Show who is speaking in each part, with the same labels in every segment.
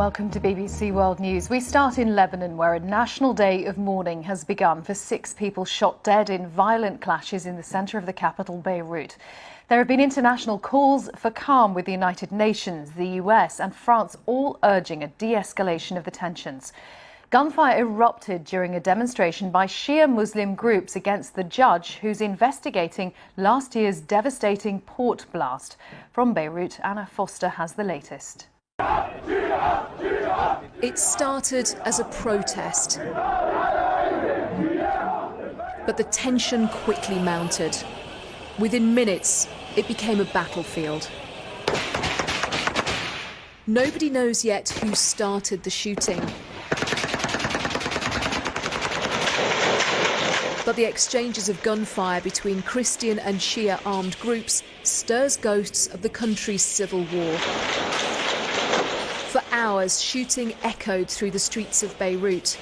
Speaker 1: Welcome to BBC World News. We start in Lebanon, where a national day of mourning has begun for 6 people shot dead in violent clashes in the centre of the capital, Beirut. There have been international calls for calm, with the United Nations, the US and France all urging a de-escalation of the tensions. Gunfire erupted during a demonstration by Shia Muslim groups against the judge who's investigating last year's devastating port blast. From Beirut, Anna Foster has the latest.
Speaker 2: It started as a protest, but the tension quickly mounted. Within minutes, it became a battlefield. Nobody knows yet who started the shooting. But the exchanges of gunfire between Christian and Shia armed groups stirs ghosts of the country's civil war. For hours, shooting echoed through the streets of Beirut.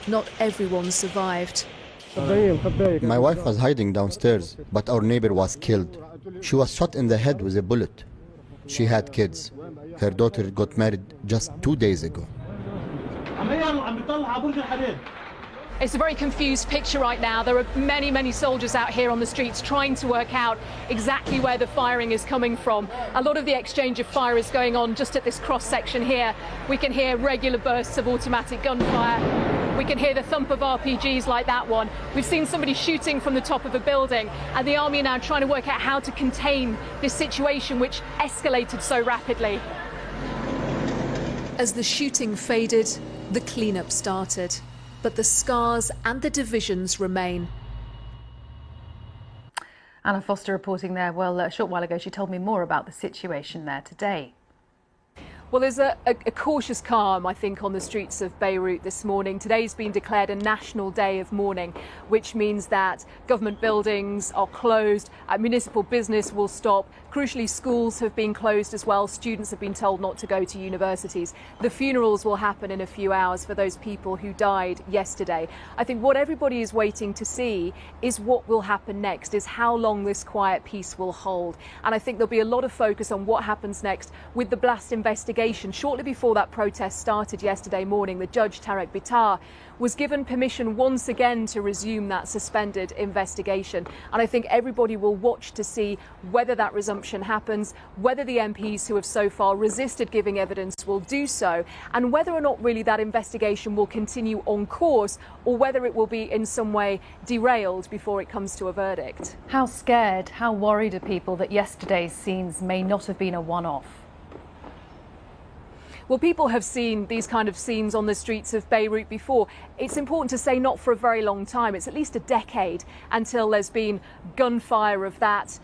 Speaker 2: Not everyone survived.
Speaker 3: My wife was hiding downstairs, but our neighbor was killed. She was shot in the head with a bullet. She had kids. Her daughter got married just 2 days ago.
Speaker 4: It's a very confused picture right now. There are many soldiers out here on the streets trying to work out exactly where the firing is coming from. A lot of the exchange of fire is going on just at this cross section here. We can hear regular bursts of automatic gunfire. We can hear the thump of RPGs like that one. We've seen somebody shooting from the top of a building, and the army are now trying to work out how to contain this situation which escalated so rapidly.
Speaker 2: As the shooting faded, the cleanup started. But the scars and the divisions remain.
Speaker 1: Anna Foster reporting there. Well, a short while ago she told me more about the situation there today.
Speaker 4: Well, there's a cautious calm, I think, on the streets of Beirut this morning. Today's been declared a national day of mourning, which means that government buildings are closed, municipal business will stop. Crucially, schools have been closed as well. Students have been told not to go to universities. The funerals will happen in a few hours for those people who died yesterday. I think what everybody is waiting to see is what will happen next, is how long this quiet peace will hold. And I think there'll be a lot of focus on what happens next with the blast investigation. Shortly before that protest started yesterday morning, the judge, Tarek Bitar, was given permission once again to resume that suspended investigation. And I think everybody will watch to see whether that resumption happens, whether the MPs who have so far resisted giving evidence will do so, and whether or not really that investigation will continue on course, or whether it will be in some way derailed before it comes to a verdict.
Speaker 1: How scared, how worried are people that yesterday's scenes may not have been a one-off?
Speaker 4: Well, people have seen these kind of scenes on the streets of Beirut before. It's important to say not for a very long time. It's at least a decade until there's been gunfire of that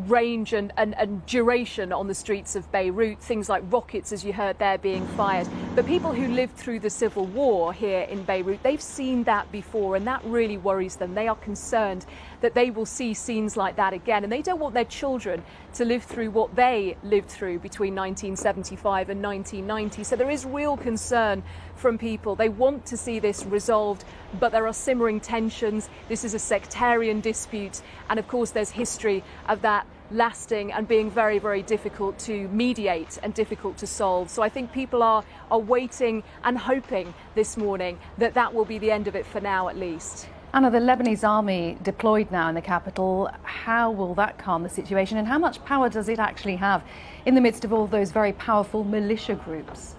Speaker 4: range and duration on the streets of Beirut, things like rockets, as you heard there, being fired. But people who lived through the civil war here in Beirut, they've seen that before, and that really worries them. They are concerned that they will see scenes like that again, and they don't want their children to live through what they lived through between 1975 and 1990. So there is real concern from people. They want to see this resolved, but there are simmering tensions. This is a sectarian dispute, and of course there's history of that lasting and being very difficult to mediate and difficult to solve. So I think people are waiting and hoping this morning that that will be the end of it for now, at least.
Speaker 1: Anna, the Lebanese army deployed now in the capital. How will that calm the situation, and how much power does it actually have in the midst of all those very powerful militia groups?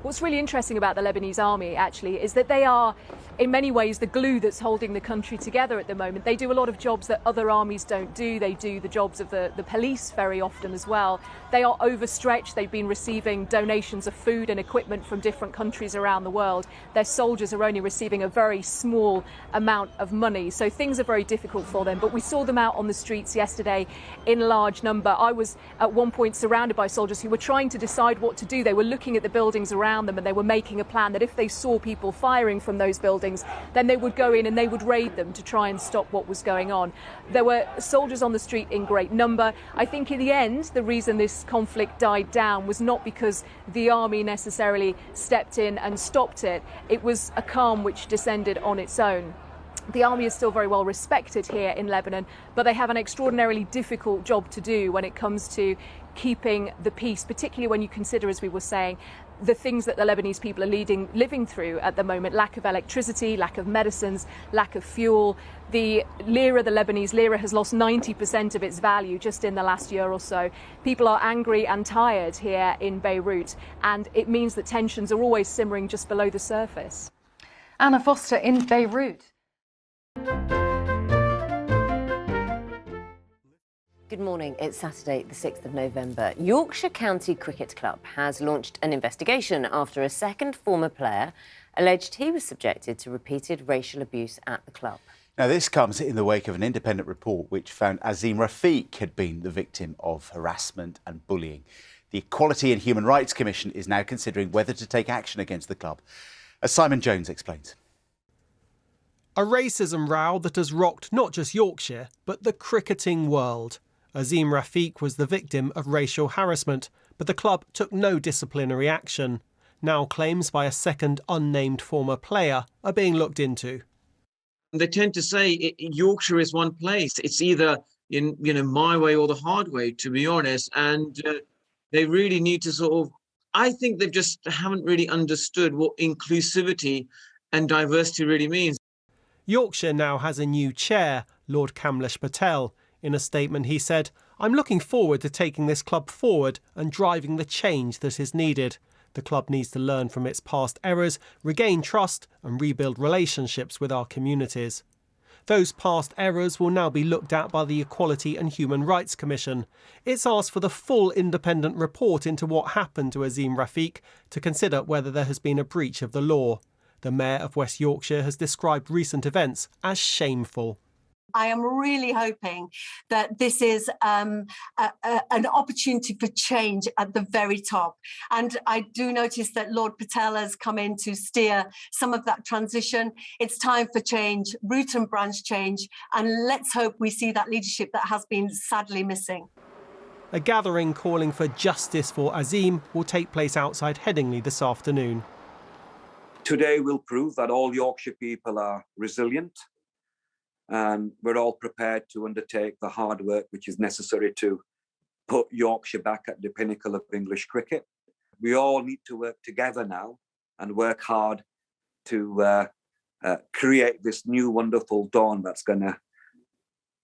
Speaker 4: What's really interesting about the Lebanese army, actually, is that they are, in many ways, the glue that's holding the country together at the moment. They do a lot of jobs that other armies don't do. They do the jobs of the police very often as well. They are overstretched. They've been receiving donations of food and equipment from different countries around the world. Their soldiers are only receiving a very small amount of money. So things are very difficult for them. But we saw them out on the streets yesterday in large number. I was at one point surrounded by soldiers who were trying to decide what to do. They were looking at the buildings around them, and they were making a plan that if they saw people firing from those buildings, then they would go in and they would raid them to try and stop what was going on. There were soldiers on the street in great number. I think in the end, the reason this conflict died down was not because the army necessarily stepped in and stopped it. It was a calm which descended on its own. The army is still very well respected here in Lebanon, but they have an extraordinarily difficult job to do when it comes to keeping the peace, particularly when you consider, as we were saying, the things that the Lebanese people are living through at the moment: lack of electricity, lack of medicines, lack of fuel. The lira, the Lebanese lira, has lost 90% of its value just in the last year or so. People are angry and tired here in Beirut, and it means that tensions are always simmering just below the surface.
Speaker 1: Anna Foster in Beirut.
Speaker 5: Good morning. It's Saturday, the 6th of November. Yorkshire County Cricket Club has launched an investigation after a second former player alleged he was subjected to repeated racial abuse at the club.
Speaker 6: Now, this comes in the wake of an independent report which found Azim Rafiq had been the victim of harassment and bullying. The Equality and Human Rights Commission is now considering whether to take action against the club. As Simon Jones explains.
Speaker 7: A racism row that has rocked not just Yorkshire, but the cricketing world. Azim Rafiq was the victim of racial harassment, but the club took no disciplinary action. Now claims by a second unnamed former player are being looked into.
Speaker 8: They tend to say Yorkshire is one place. It's either in my way or the hard way, to be honest. And they really need to sort of, I think they just haven't really understood what inclusivity and diversity really means.
Speaker 7: Yorkshire now has a new chair, Lord Kamlesh Patel. In a statement he said, "I'm looking forward to taking this club forward and driving the change that is needed. The club needs to learn from its past errors, regain trust and rebuild relationships with our communities." Those past errors will now be looked at by the Equality and Human Rights Commission. It's asked for the full independent report into what happened to Azim Rafiq to consider whether there has been a breach of the law. The Mayor of West Yorkshire has described recent events as shameful.
Speaker 9: I am really hoping that this is an opportunity for change at the very top. And I do notice that Lord Patel has come in to steer some of that transition. It's time for change, root and branch change, and let's hope we see that leadership that has been sadly missing.
Speaker 7: A gathering calling for justice for Azim will take place outside Headingley this afternoon.
Speaker 10: Today will prove that all Yorkshire people are resilient, and we're all prepared to undertake the hard work which is necessary to put Yorkshire back at the pinnacle of English cricket. We all need to work together now and work hard to create this new wonderful dawn that's going to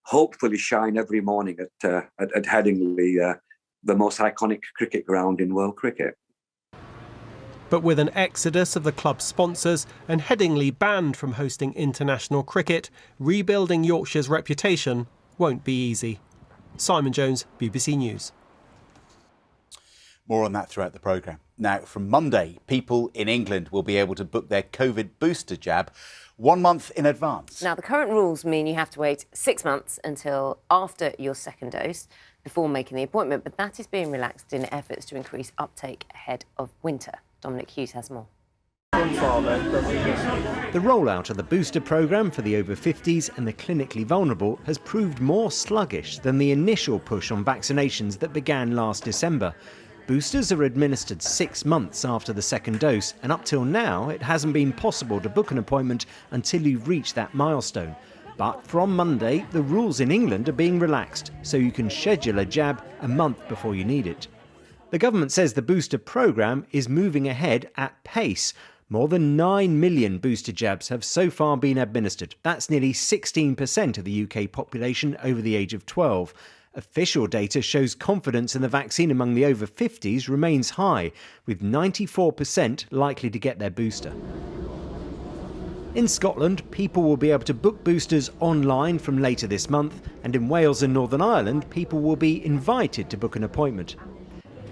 Speaker 10: hopefully shine every morning at Headingley, the most iconic cricket ground in world cricket.
Speaker 7: But with an exodus of the club's sponsors and Headingley banned from hosting international cricket, rebuilding Yorkshire's reputation won't be easy. Simon Jones, BBC News.
Speaker 6: More on that throughout the programme. Now, from Monday, people in England will be able to book their COVID booster jab 1 month in advance.
Speaker 5: Now, the current rules mean you have to wait 6 months until after your second dose before making the appointment, but that is being relaxed in efforts to increase uptake ahead of winter. Dominic Hughes has more.
Speaker 11: The rollout of the booster programme for the over 50s and the clinically vulnerable has proved more sluggish than the initial push on vaccinations that began last December. Boosters are administered 6 months after the second dose, and up till now it hasn't been possible to book an appointment until you've reached that milestone. But from Monday, the rules in England are being relaxed, so you can schedule a jab a month before you need it. The government says the booster programme is moving ahead at pace. More than 9 million booster jabs have so far been administered. That's nearly 16% of the UK population over the age of 12. Official data shows confidence in the vaccine among the over 50s remains high, with 94% likely to get their booster. In Scotland, people will be able to book boosters online from later this month, and in Wales and Northern Ireland, people will be invited to book an appointment.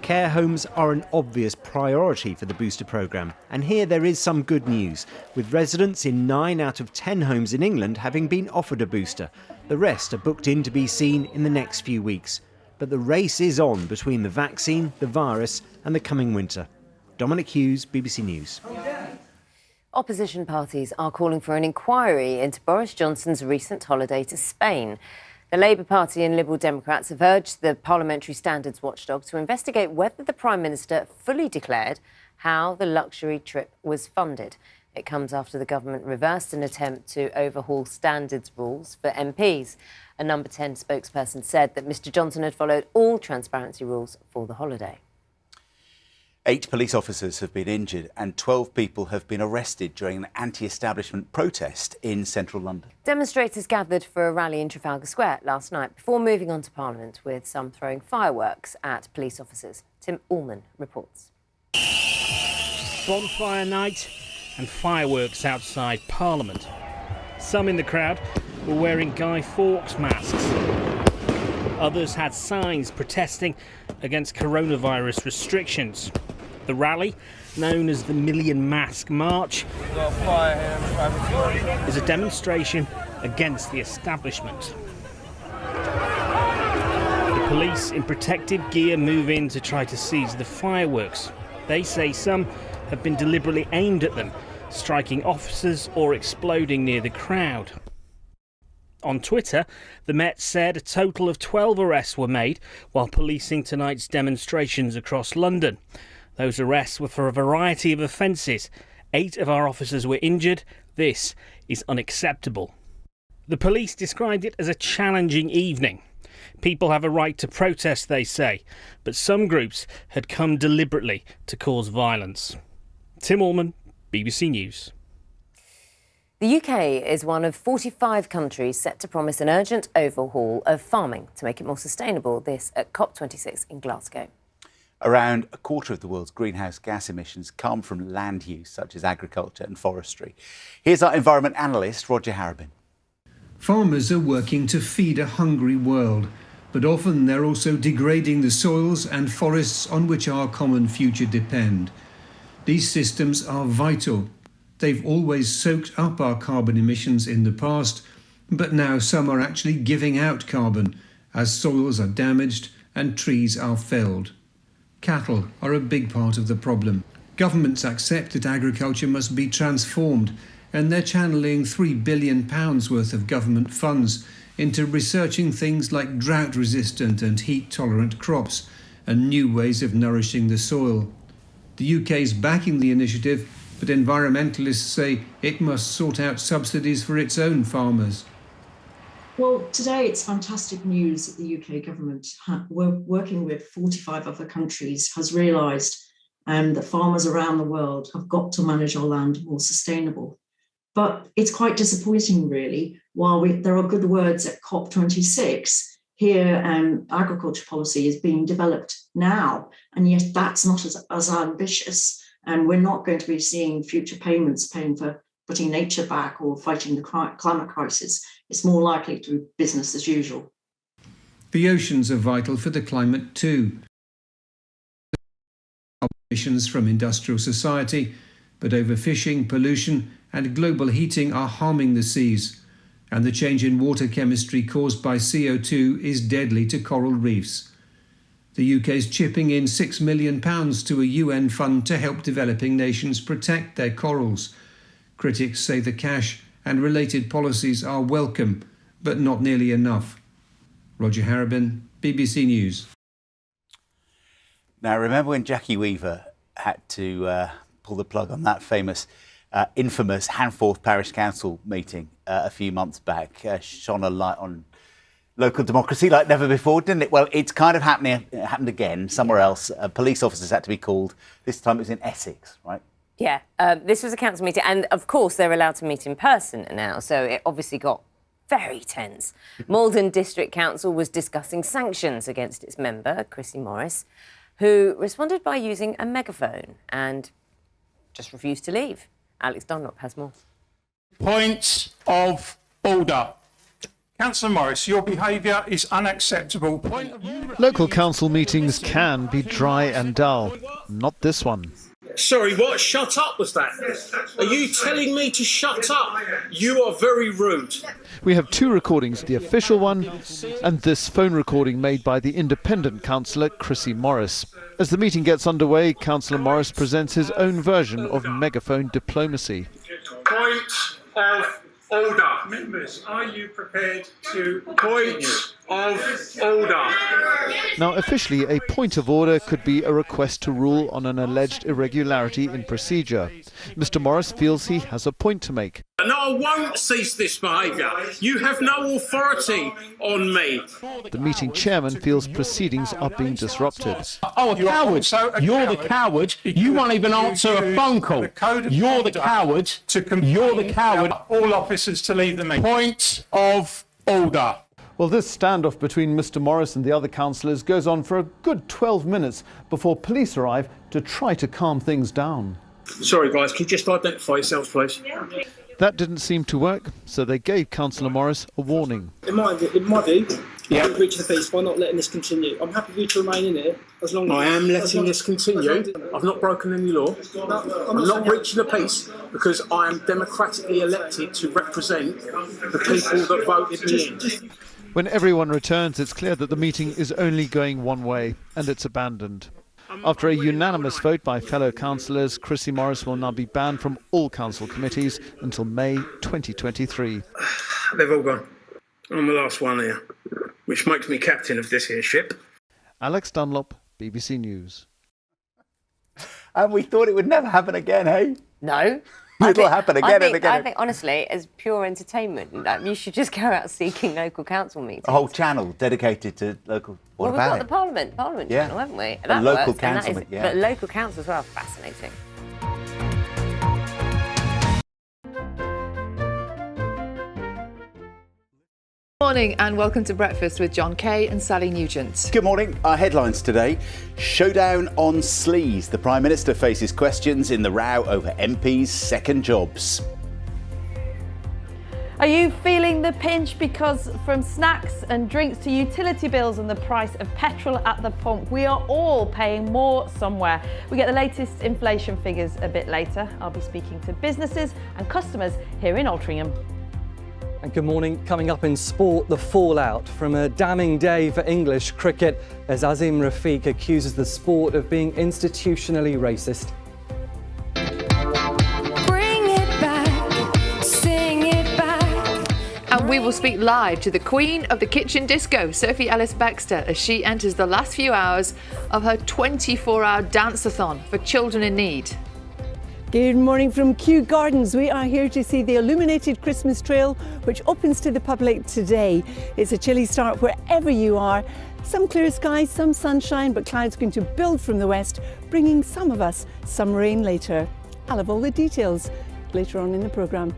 Speaker 11: Care homes are an obvious priority for the booster programme, and here there is some good news, with residents in 9 out of 10 homes in England having been offered a booster. The rest are booked in to be seen in the next few weeks. But the race is on between the vaccine, the virus and the coming winter. Dominic Hughes, BBC News.
Speaker 5: Opposition parties are calling for an inquiry into Boris Johnson's recent holiday to Spain. The Labour Party and Liberal Democrats have urged the Parliamentary Standards Watchdog to investigate whether the Prime Minister fully declared how the luxury trip was funded. It comes after the government reversed an attempt to overhaul standards rules for MPs. A Number 10 spokesperson said that Mr Johnson had followed all transparency rules for the holiday.
Speaker 6: 8 police officers have been injured and 12 people have been arrested during an anti-establishment protest in central London.
Speaker 5: Demonstrators gathered for a rally in Trafalgar Square last night before moving on to Parliament, with some throwing fireworks at police officers. Tim Allman reports.
Speaker 12: Bonfire night and fireworks outside Parliament. Some in the crowd were wearing Guy Fawkes masks. Others had signs protesting against coronavirus restrictions. The rally, known as the Million Mask March, is a demonstration against the establishment. The police in protective gear move in to try to seize the fireworks. They say some have been deliberately aimed at them, striking officers or exploding near the crowd. On Twitter, the Met said a total of 12 arrests were made while policing tonight's demonstrations across London. Those arrests were for a variety of offences. 8 of our officers were injured. This is unacceptable. The police described it as a challenging evening. People have a right to protest, they say, but some groups had come deliberately to cause violence. Tim Allman, BBC News.
Speaker 5: The UK is one of 45 countries set to promise an urgent overhaul of farming to make it more sustainable, this at COP26 in Glasgow.
Speaker 6: Around a quarter of the world's greenhouse gas emissions come from land use, such as agriculture and forestry. Here's our environment analyst, Roger Harrabin.
Speaker 13: Farmers are working to feed a hungry world, but often they're also degrading the soils and forests on which our common future depend. These systems are vital. They've always soaked up our carbon emissions in the past, but now some are actually giving out carbon as soils are damaged and trees are felled. Cattle are a big part of the problem. Governments accept that agriculture must be transformed, and they're channeling £3 billion worth of government funds into researching things like drought-resistant and heat-tolerant crops and new ways of nourishing the soil. The UK is backing the initiative, but environmentalists say it must sort out subsidies for its own farmers.
Speaker 14: Well, today it's fantastic news that the UK government, working with 45 other countries, has realised that farmers around the world have got to manage our land more sustainable. But it's quite disappointing, really. While there are good words at COP26, here agriculture policy is being developed now, and yet that's not as ambitious. And we're not going to be seeing future payments paying for putting nature back or fighting the climate crisis. It's more likely to be business as usual.
Speaker 13: The oceans are vital for the climate too. Emissions from industrial society, but overfishing, pollution and global heating are harming the seas. And the change in water chemistry caused by CO2 is deadly to coral reefs. The UK is chipping in £6 million to a UN fund to help developing nations protect their corals. Critics say the cash and related policies are welcome, but not nearly enough. Roger Harrabin, BBC News.
Speaker 6: Now, remember when Jackie Weaver had to pull the plug on that famous, infamous Hanforth Parish Council meeting a few months back? Shone a light on local democracy like never before, didn't it? Well, it's kind of happened again somewhere else. Police officers had to be called. This time it was in Essex, right?
Speaker 5: Yeah, this was a council meeting, and of course they're allowed to meet in person now, so it obviously got very tense. Malden District Council was discussing sanctions against its member, Chrissy Morris, who responded by using a megaphone and just refused to leave. Alex Dunlop has more.
Speaker 15: Point of order. Councillor Morris, your behaviour is unacceptable.
Speaker 16: Local council meetings can be dry and dull. Not this one.
Speaker 17: Sorry, what? Shut up was that? Are you telling me to shut up? You are very rude.
Speaker 16: We have 2 recordings, the official one and this phone recording made by the independent councillor Chrissy Morris. As the meeting gets underway, Councillor Morris presents his own version of megaphone diplomacy.
Speaker 17: Point of order.
Speaker 15: Members, are you prepared to
Speaker 17: Point of order.
Speaker 16: Now, officially, a point of order could be a request to rule on an alleged irregularity in procedure. Mr Morris feels he has a point to make.
Speaker 17: No, I won't cease this behaviour. You have no authority on me.
Speaker 16: The meeting chairman feels proceedings are being disrupted.
Speaker 18: Oh, a coward. You're the coward. You won't even answer a phone call. You're the coward. You're the coward.
Speaker 15: All officers to leave the meeting.
Speaker 18: Point of order.
Speaker 16: Well, this standoff between Mr Morris and the other councillors goes on for a good 12 minutes before police arrive to try to calm things down.
Speaker 17: Sorry, guys, can you just identify yourselves, please?
Speaker 16: That didn't seem to work, so they gave Councillor Morris a warning.
Speaker 19: In my view, I'm breaching the peace by not letting this continue. I'm happy for you to remain in here as long as...
Speaker 17: I am letting this continue. I've not broken any law. I'm not breaching the peace because I am democratically elected to represent the people that voted me in.
Speaker 16: When everyone returns, it's clear that the meeting is only going one way, and it's abandoned. After a unanimous vote by fellow councillors, Chrissy Morris will now be banned from all council committees until May 2023.
Speaker 17: They've all gone. I'm the last one here, which makes me captain of this here ship.
Speaker 16: Alex Dunlop, BBC News.
Speaker 6: And we thought it would never happen again, hey?
Speaker 5: No.
Speaker 6: It'll happen again and again.
Speaker 5: I think, honestly, as pure entertainment, you should just go out seeking local council meetings.
Speaker 6: A whole channel dedicated to local... What
Speaker 5: well,
Speaker 6: about
Speaker 5: we've got the Parliament channel, haven't we?
Speaker 6: The local council, yeah.
Speaker 5: But local council as well, fascinating.
Speaker 20: Morning and welcome to Breakfast with John Kay and Sally Nugent.
Speaker 6: Good morning. Our headlines today. Showdown on sleaze. The Prime Minister faces questions in the row over MPs' second jobs.
Speaker 21: Are you feeling the pinch? Because from snacks and drinks to utility bills and the price of petrol at the pump, we are all paying more somewhere. We get the latest inflation figures a bit later. I'll be speaking to businesses and customers here in Altrincham.
Speaker 22: And good morning. Coming up in sport, the fallout from a damning day for English cricket as Azim Rafiq accuses the sport of being institutionally racist.
Speaker 20: Bring it back, sing it back. And we will speak live to the Queen of the Kitchen Disco, Sophie Ellis-Bextor, as she enters the last few hours of her 24-hour dance-a-thon for children in need.
Speaker 23: Good morning from Kew Gardens. We are here to see the illuminated Christmas trail, which opens to the public today. It's a chilly start wherever you are. Some clear skies, some sunshine, but clouds going to build from the west, bringing some of us some rain later. I'll have all the details later on in the programme.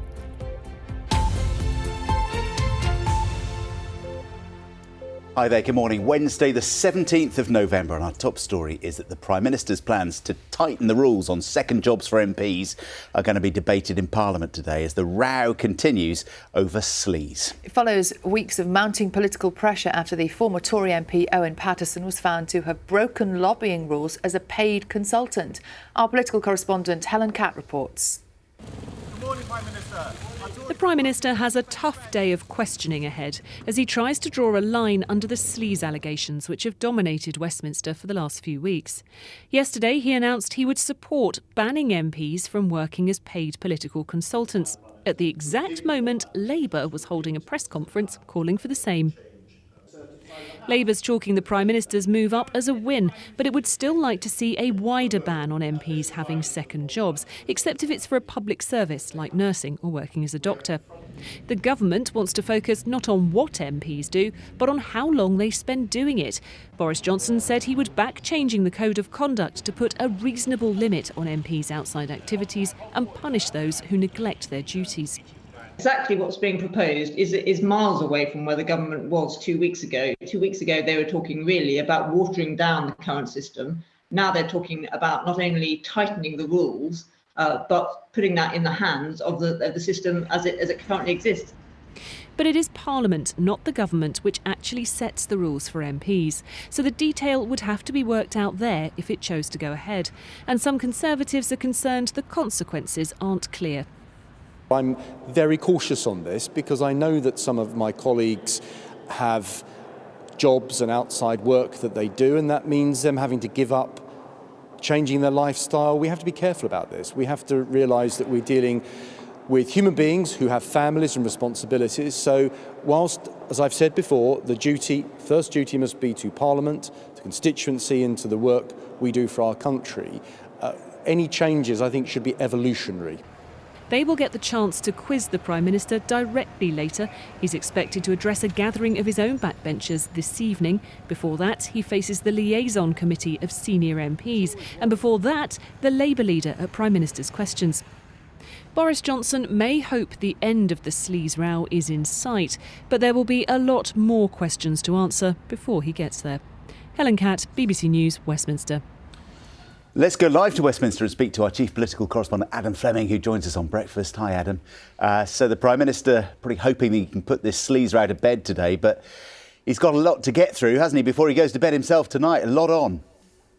Speaker 6: Hi there, good morning. Wednesday the 17th of November, and our top story is that the Prime Minister's plans to tighten the rules on second jobs for MPs are going to be debated in Parliament today as the row continues over sleaze.
Speaker 20: It follows weeks of mounting political pressure after the former Tory MP Owen Paterson was found to have broken lobbying rules as a paid consultant. Our political correspondent Helen Catt reports.
Speaker 24: Good morning, Prime Minister.
Speaker 2: The Prime Minister has a tough day of questioning ahead as he tries to draw a line under the sleaze allegations which have dominated Westminster for the last few weeks. Yesterday, he announced he would support banning MPs from working as paid political consultants. At the exact moment, Labour was holding a press conference calling for the same. Labour's chalking the Prime Minister's move up as a win, but it would still like to see a wider ban on MPs having second jobs, except if it's for a public service like nursing or working as a doctor. The government wants to focus not on what MPs do, but on how long they spend doing it. Boris Johnson said he would back changing the Code of Conduct to put a reasonable limit on MPs' outside activities and punish those who neglect their duties.
Speaker 25: Exactly what's being proposed is miles away from where the government was 2 weeks ago. 2 weeks ago, they were talking really about watering down the current system. Now they're talking about not only tightening the rules, but putting that in the hands of the system as it currently exists.
Speaker 2: But it is Parliament, not the government, which actually sets the rules for MPs. So the detail would have to be worked out there if it chose to go ahead. And some Conservatives are concerned the consequences aren't clear.
Speaker 26: I'm very cautious on this because I know that some of my colleagues have jobs and outside work that they do, and that means them having to give up changing their lifestyle. We have to be careful about this. We have to realise that we're dealing with human beings who have families and responsibilities. So whilst, as I've said before, the first duty must be to Parliament, to constituency and to the work we do for our country, any changes I think should be evolutionary.
Speaker 2: They will get the chance to quiz the Prime Minister directly later. He's expected to address a gathering of his own backbenchers this evening. Before that, he faces the liaison committee of senior MPs. And before that, the Labour leader at Prime Minister's questions. Boris Johnson may hope the end of the sleaze row is in sight, but there will be a lot more questions to answer before he gets there. Helen Catt, BBC News, Westminster.
Speaker 6: Let's go live to Westminster and speak to our chief political correspondent, Adam Fleming, who joins us on breakfast. Hi, Adam. So the Prime Minister probably hoping he can put this sleaze row to bed today, but he's got a lot to get through, hasn't he, before he goes to bed himself tonight? A lot on.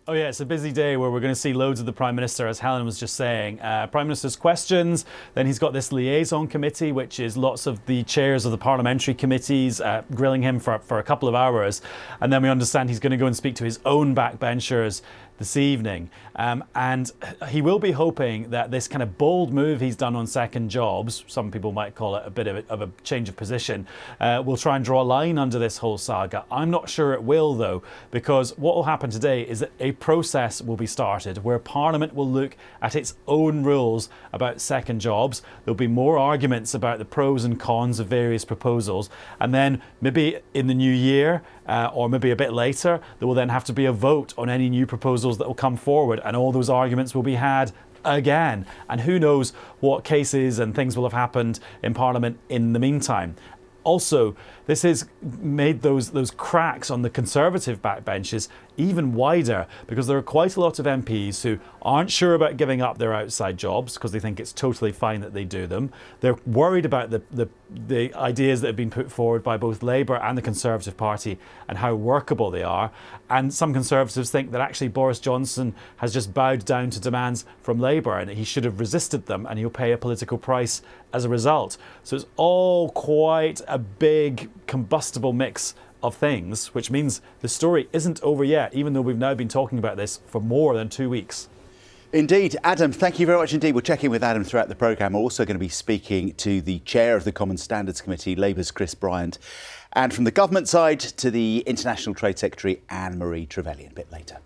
Speaker 1: Oh yeah, it's a busy day where we're going to see loads of the Prime Minister, as Helen was just saying. Prime Minister's questions, then he's got this liaison committee, which is lots of the chairs of the parliamentary committees grilling him for a couple of hours. And then we understand he's going to go and speak to his own backbenchers this evening. And he will be hoping that this kind of bold move he's done on second jobs, some people might call it a bit of a change of position, will try and draw a line under this whole saga. I'm not sure it will, though, because what will happen today is that a process will be started where Parliament will look at its own rules about second jobs. There'll be more arguments about the pros and cons of various proposals. And then maybe in the new year, or maybe a bit later, there will then have to be a vote on any new proposals that will come forward, and all those arguments will be had again. And who knows what cases and things will have happened in Parliament in the meantime. Also, this has made those cracks on the Conservative backbenches even wider, because there are quite a lot of MPs who aren't sure about giving up their outside jobs because they think it's totally fine that they do them. They're worried about the ideas that have been put forward by both Labour and the Conservative Party and how workable they are. And some Conservatives think that actually Boris Johnson has just bowed down to demands from Labour and he should have resisted them, and he'll pay a political price as a result. So it's all quite a big combustible mix of things, which means the story isn't over yet, even though we've now been talking about this for more than 2 weeks.
Speaker 6: Indeed. Adam, thank you very much indeed. We'll check in with Adam throughout the programme. We're also going to be speaking to the chair of the Common Standards Committee, Labour's Chris Bryant, and from the government side to the International Trade Secretary, Anne-Marie Trevelyan, a bit later.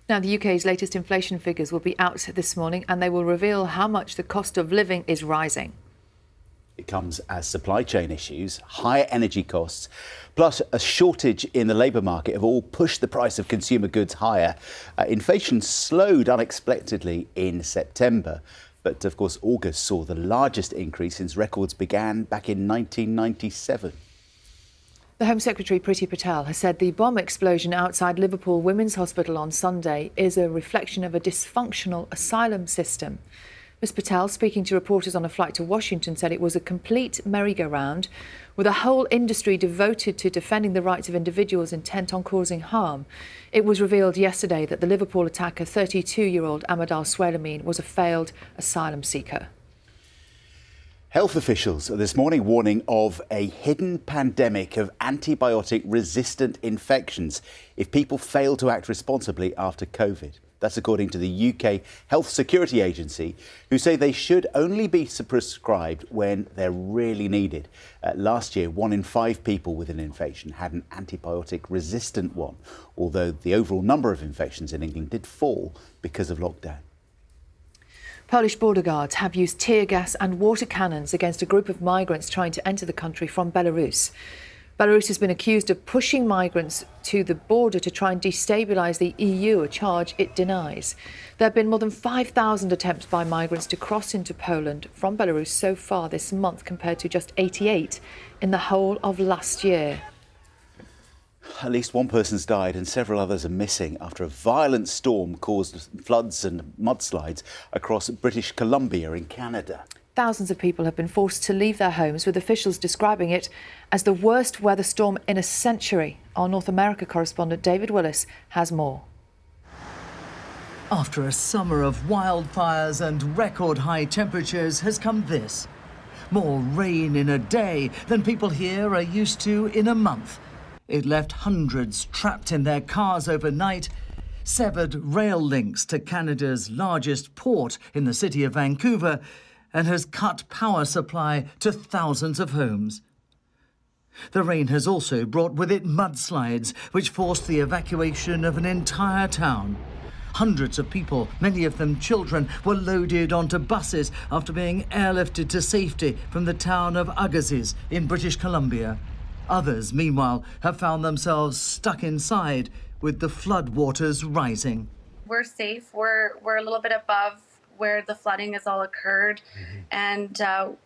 Speaker 20: Now, the UK's latest inflation figures will be out this morning, and they will reveal how much the cost of living is rising.
Speaker 6: It comes as supply chain issues, higher energy costs, plus a shortage in the labour market have all pushed the price of consumer goods higher. Inflation slowed unexpectedly in September, but of course August saw the largest increase since records began back in 1997.
Speaker 20: The Home Secretary, Priti Patel, has said the bomb explosion outside Liverpool Women's Hospital on Sunday is a reflection of a dysfunctional asylum system. Ms Patel, speaking to reporters on a flight to Washington, said it was a complete merry-go-round with a whole industry devoted to defending the rights of individuals intent on causing harm. It was revealed yesterday that the Liverpool attacker, 32-year-old Ahmad al-Swailameen, was a failed asylum seeker.
Speaker 6: Health officials are this morning warning of a hidden pandemic of antibiotic-resistant infections if people fail to act responsibly after COVID. That's according to the UK Health Security Agency, who say they should only be prescribed when they're really needed. Last year, 1 in 5 people with an infection had an antibiotic-resistant one, although the overall number of infections in England did fall because of lockdown.
Speaker 20: Polish border guards have used tear gas and water cannons against a group of migrants trying to enter the country from Belarus. Belarus has been accused of pushing migrants to the border to try and destabilise the EU, a charge it denies. There have been more than 5,000 attempts by migrants to cross into Poland from Belarus so far this month, compared to just 88 in the whole of last year.
Speaker 6: At least one person's died and several others are missing after a violent storm caused floods and mudslides across British Columbia in Canada.
Speaker 20: Thousands of people have been forced to leave their homes, with officials describing it as the worst weather storm in a century. Our North America correspondent David Willis has more.
Speaker 3: After a summer of wildfires and record high temperatures has come this. More rain in a day than people here are used to in a month. It left hundreds trapped in their cars overnight, severed rail links to Canada's largest port in the city of Vancouver, and has cut power supply to thousands of homes. The rain has also brought with it mudslides, which forced the evacuation of an entire town. Hundreds of people, many of them children, were loaded onto buses after being airlifted to safety from the town of Agassiz in British Columbia. Others, meanwhile, have found themselves stuck inside with the floodwaters rising.
Speaker 4: We're safe. We're a little bit above where the flooding has all occurred. And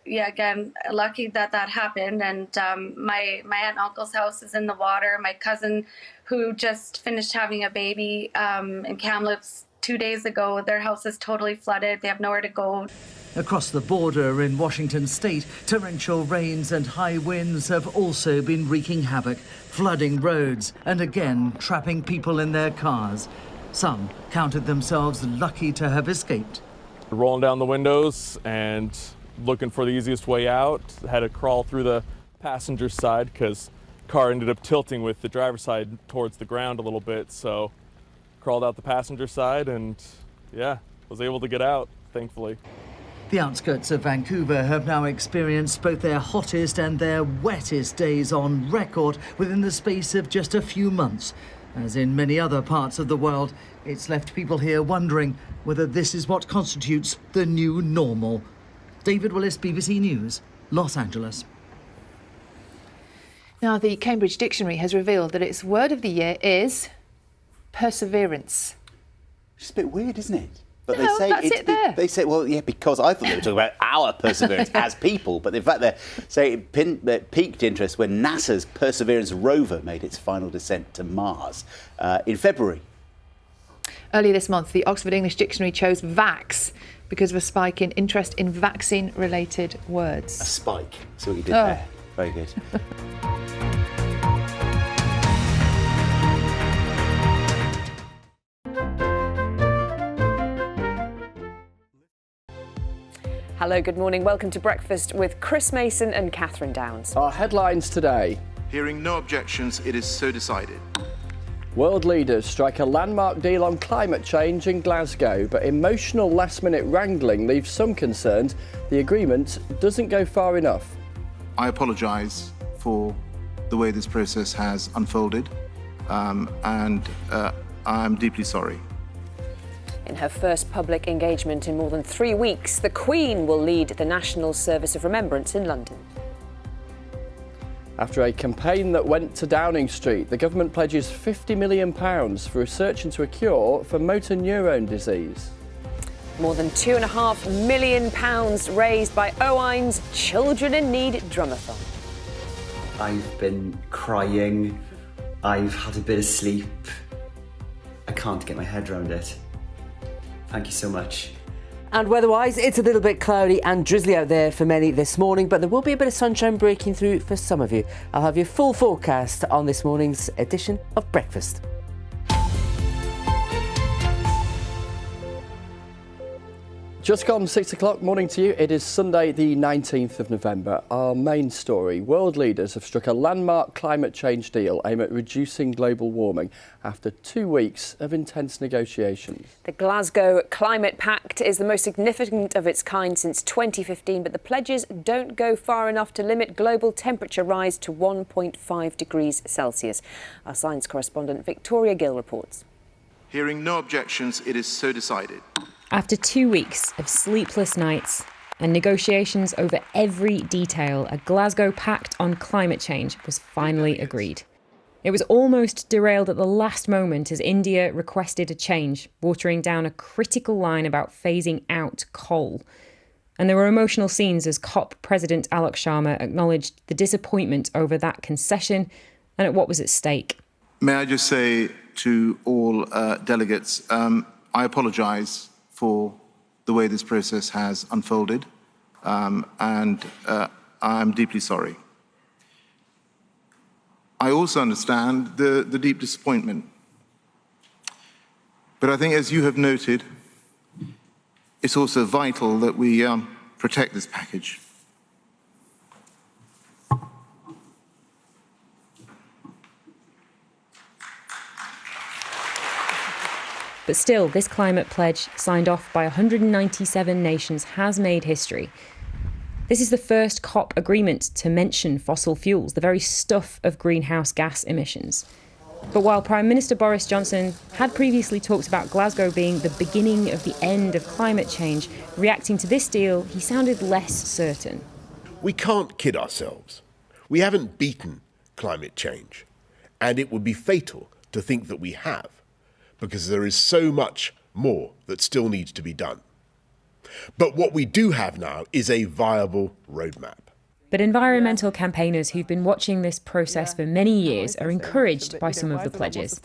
Speaker 4: yeah, again, lucky that happened. And my aunt and uncle's house is in the water. My cousin, who just finished having a baby in Kamloops 2 days ago, their house is totally flooded. They have nowhere to go.
Speaker 3: Across the border in Washington state, torrential rains and high winds have also been wreaking havoc, flooding roads and again trapping people in their cars. Some counted themselves lucky to have escaped.
Speaker 7: Rolling down the windows and looking for the easiest way out. Had to crawl through the passenger side because the car ended up tilting with the driver's side towards the ground a little bit. So crawled out the passenger side and yeah, was able to get out, thankfully.
Speaker 3: The outskirts of Vancouver have now experienced both their hottest and their wettest days on record within the space of just a few months. As in many other parts of the world, it's left people here wondering whether this is what constitutes the new normal. David Willis, BBC News, Los Angeles.
Speaker 20: Now, the Cambridge Dictionary has revealed that its word of the year is perseverance.
Speaker 6: It's a bit weird, isn't it? But
Speaker 20: No, that's it there.
Speaker 6: They say, well, yeah, because I thought they were talking about our perseverance as people, but in fact they say it piqued interest when NASA's Perseverance rover made its final descent to Mars in February.
Speaker 20: Earlier this month, the Oxford English Dictionary chose vax because of a spike in interest in vaccine-related words.
Speaker 6: A spike. That's what you did there. Very good.
Speaker 8: Hello, good morning. Welcome to Breakfast with Chris Mason and Catherine Downs.
Speaker 9: Our headlines today.
Speaker 10: Hearing no objections, it is so decided.
Speaker 9: World leaders strike a landmark deal on climate change in Glasgow, but emotional last-minute wrangling leaves some concerned the agreement doesn't go far enough.
Speaker 10: I apologise for the way this process has unfolded, and I'm deeply sorry.
Speaker 8: In her first public engagement in more than 3 weeks, the Queen will lead the National Service of Remembrance in London.
Speaker 9: After a campaign that went to Downing Street, the government pledges £50 million for research into a cure for motor neurone disease.
Speaker 8: More than £2.5 million raised by Owine's Children in Need Drumathon.
Speaker 11: I've been crying, I've had a bit of sleep. I can't get my head around it. Thank you so much.
Speaker 27: And weather-wise, it's a little bit cloudy and drizzly out there for many this morning, but there will be a bit of sunshine breaking through for some of you. I'll have your full forecast on this morning's edition of Breakfast.
Speaker 9: Just gone 6 o'clock, morning to you. It is Sunday the 19th of November. Our main story, world leaders have struck a landmark climate change deal aimed at reducing global warming after 2 weeks of intense negotiations.
Speaker 8: The Glasgow Climate Pact is the most significant of its kind since 2015, but the pledges don't go far enough to limit global temperature rise to 1.5 degrees Celsius. Our science correspondent Victoria Gill reports.
Speaker 10: Hearing no objections, it is so decided.
Speaker 28: After 2 weeks of sleepless nights and negotiations over every detail, a Glasgow Pact on climate change was finally agreed. It was almost derailed at the last moment as India requested a change, watering down a critical line about phasing out coal. And there were emotional scenes as COP President Alok Sharma acknowledged the disappointment over that concession and at what was at stake.
Speaker 10: May I just say to all delegates, I apologise for the way this process has unfolded, and I'm deeply sorry. I also understand the deep disappointment. But I think, as you have noted, it's also vital that we protect this package.
Speaker 28: But still, this climate pledge, signed off by 197 nations, has made history. This is the first COP agreement to mention fossil fuels, the very stuff of greenhouse gas emissions. But while Prime Minister Boris Johnson had previously talked about Glasgow being the beginning of the end of climate change, reacting to this deal, he sounded less certain.
Speaker 12: We can't kid ourselves. We haven't beaten climate change, and it would be fatal to think that we have, because there is so much more that still needs to be done. But what we do have now is a viable roadmap.
Speaker 28: But environmental campaigners who've been watching this process for many years are encouraged by some of the pledges.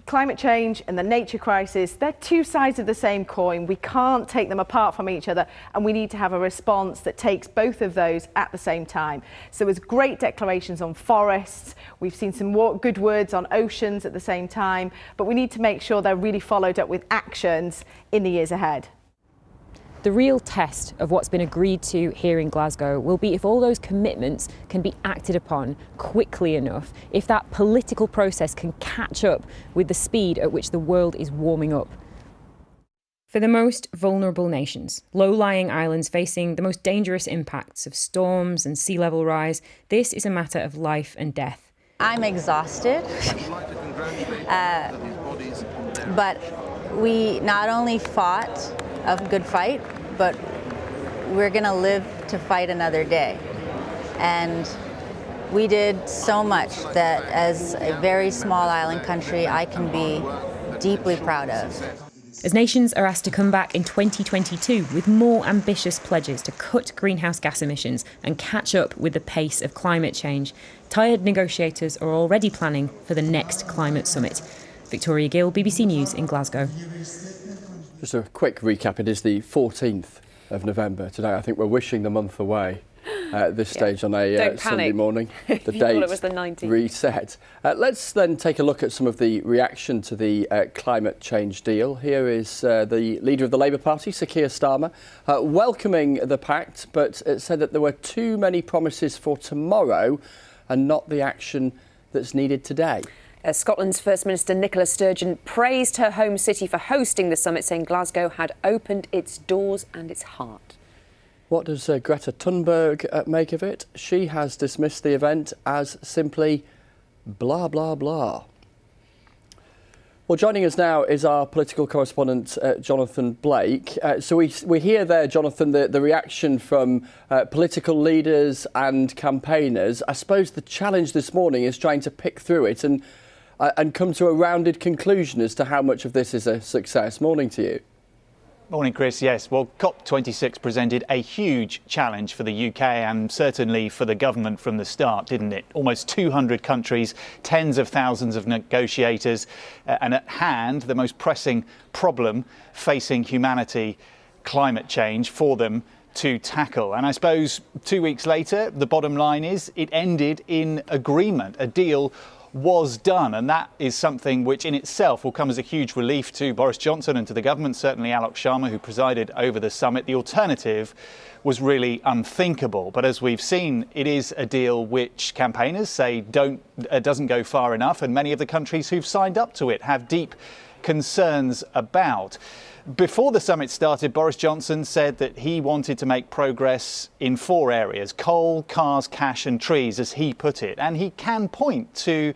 Speaker 21: Climate change and the nature crisis, they're two sides of the same coin. We can't take them apart from each other, and we need to have a response that takes both of those at the same time. So there's great declarations on forests, we've seen some good words on oceans at the same time, but we need to make sure they're really followed up with actions in the years ahead.
Speaker 28: The real test of what's been agreed to here in Glasgow will be if all those commitments can be acted upon quickly enough, if that political process can catch up with the speed at which the world is warming up. For the most vulnerable nations, low-lying islands facing the most dangerous impacts of storms and sea level rise, this is a matter of life and death.
Speaker 13: I'm exhausted, but we not only fought a good fight, but we're going to live to fight another day. And we did so much that as a very small island country, I can be deeply proud of.
Speaker 28: As nations are asked to come back in 2022 with more ambitious pledges to cut greenhouse gas emissions and catch up with the pace of climate change, tired negotiators are already planning for the next climate summit. Victoria Gill, BBC News in Glasgow.
Speaker 9: Just a quick recap, it is the 14th of November today. I think we're wishing the month away at this stage on a Sunday morning. The date
Speaker 8: it was the 19th.
Speaker 9: Reset. Let's then take a look at some of the reaction to the climate change deal. Here is the leader of the Labour Party, Sir Keir Starmer, welcoming the pact, but it said that there were too many promises for tomorrow and not the action that's needed today.
Speaker 8: Scotland's First Minister Nicola Sturgeon praised her home city for hosting the summit, saying Glasgow had opened its doors and its heart.
Speaker 9: What does Greta Thunberg make of it? She has dismissed the event as simply blah, blah, blah. Well, joining us now is our political correspondent, Jonathan Blake. So we hear there, Jonathan, the reaction from political leaders and campaigners. I suppose the challenge this morning is trying to pick through it and come to a rounded conclusion as to how much of this is a success. Morning to you.
Speaker 14: Morning, Chris. Yes, well, COP26 presented a huge challenge for the UK and certainly for the government from the start, didn't it? Almost 200 countries, tens of thousands of negotiators, and at hand, the most pressing problem facing humanity, climate change, for them to tackle. And I suppose 2 weeks later, the bottom line is it ended in agreement, a deal was done, and that is something which in itself will come as a huge relief to Boris Johnson and to the government, certainly Alok Sharma, who presided over the summit. The alternative was really unthinkable, but as we've seen, it is a deal which campaigners say doesn't go far enough, and many of the countries who've signed up to it have deep concerns about. Before the summit started, Boris Johnson said that he wanted to make progress in 4 areas: coal, cars, cash and trees, as he put it. And he can point to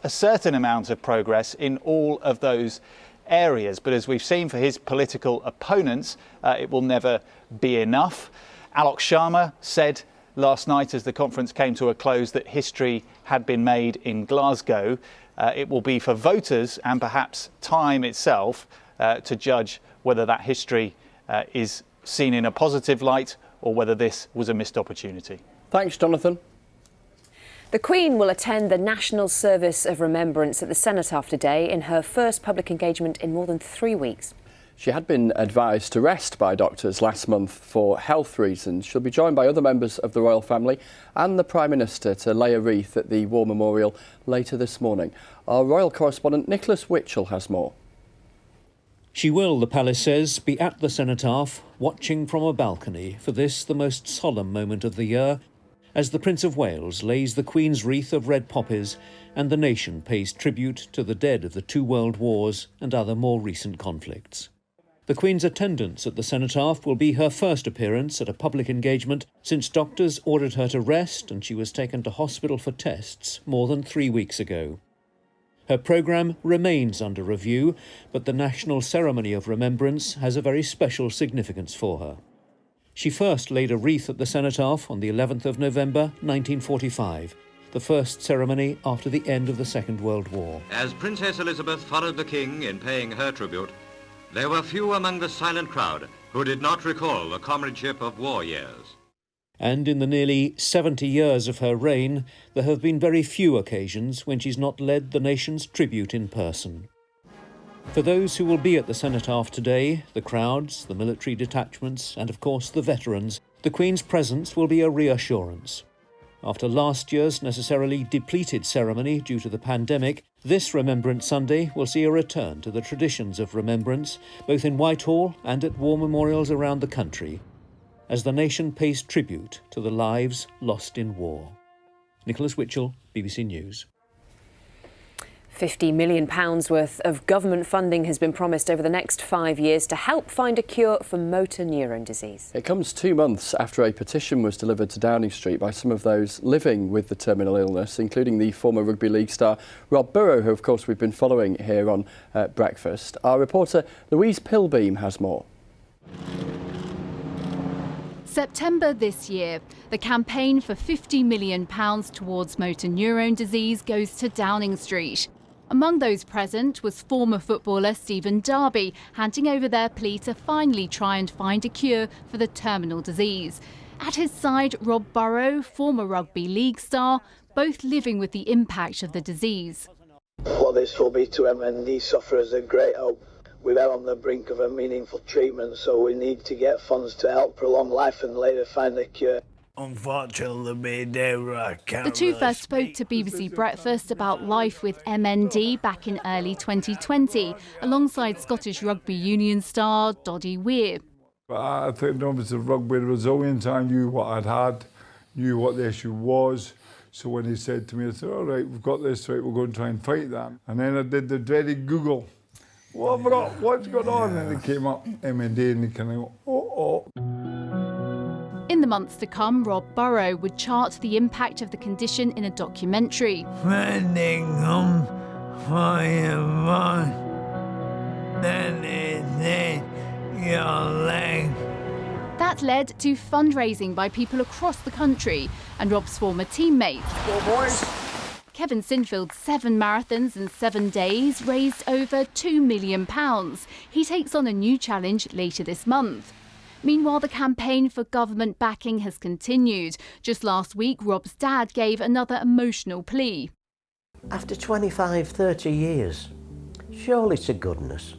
Speaker 14: a certain amount of progress in all of those areas. But as we've seen for his political opponents, it will never be enough. Alok Sharma said last night as the conference came to a close that history had been made in Glasgow. It will be for voters and perhaps time itself to judge whether that history is seen in a positive light or whether this was a missed opportunity.
Speaker 9: Thanks, Jonathan.
Speaker 8: The Queen will attend the National Service of Remembrance at the Cenotaph today in her first public engagement in more than 3 weeks.
Speaker 9: She had been advised to rest by doctors last month for health reasons. She'll be joined by other members of the royal family and the Prime Minister to lay a wreath at the War Memorial later this morning. Our royal correspondent Nicholas Witchell has more.
Speaker 15: She will, the palace says, be at the cenotaph, watching from a balcony for this, the most solemn moment of the year. as the Prince of Wales lays the Queen's wreath of red poppies and the nation pays tribute to the dead of the 2 world wars and other more recent conflicts. The Queen's attendance at the cenotaph will be her first appearance at a public engagement since doctors ordered her to rest and she was taken to hospital for tests more than 3 weeks ago. Her programme remains under review, but the national ceremony of remembrance has a very special significance for her. She first laid a wreath at the cenotaph on the 11th of November 1945, the first ceremony after the end of the Second World War.
Speaker 5: As Princess Elizabeth followed the King in paying her tribute, there were few among the silent crowd who did not recall the comradeship of war years.
Speaker 15: And in the nearly 70 years of her reign, there have been very few occasions when she's not led the nation's tribute in person. For those who will be at the cenotaph today, the crowds, the military detachments, and of course the veterans, the Queen's presence will be a reassurance. After last year's necessarily depleted ceremony due to the pandemic, this Remembrance Sunday will see a return to the traditions of remembrance, both in Whitehall and at war memorials around the country, as the nation pays tribute to the lives lost in war. Nicholas Witchell, BBC News.
Speaker 8: £50 million worth of government funding has been promised over the next 5 years to help find a cure for motor neurone disease.
Speaker 9: It comes 2 months after a petition was delivered to Downing Street by some of those living with the terminal illness, including the former rugby league star Rob Burrow, who of course we've been following here on Breakfast. Our reporter Louise Pilbeam has more.
Speaker 16: September this year, the campaign for £50 million towards motor neurone disease goes to Downing Street. Among those present was former footballer Stephen Darby, handing over their plea to finally try and find a cure for the terminal disease. At his side, Rob Burrow, former rugby league star, both living with the impact of the disease.
Speaker 17: What this will be to MND sufferers a great hope. We're out on the brink of a meaningful treatment, so we need to get funds to help prolong life and later find a cure.
Speaker 16: Unfortunately, the two first spoke to BBC Breakfast about life with MND back in early 2020, alongside Scottish rugby union star Doddy Weir.
Speaker 18: I think obviously rugby resilience, I knew what I'd had, knew what the issue was. So when he said to me, I said, all right, we've got this, right, we're going to try and fight that. And then I did the dreaded Google. What have I got? What's going on? And it came up MND and they kind of go,
Speaker 16: In the months to come, Rob Burrow would chart the impact of the condition in a documentary. That led to fundraising by people across the country and Rob's former teammates. Go boys! Kevin Sinfield's 7 marathons in 7 days raised over £2 million. He takes on a new challenge later this month. Meanwhile, the campaign for government backing has continued. Just last week, Rob's dad gave another emotional plea.
Speaker 19: After 25, 30 years, surely to goodness,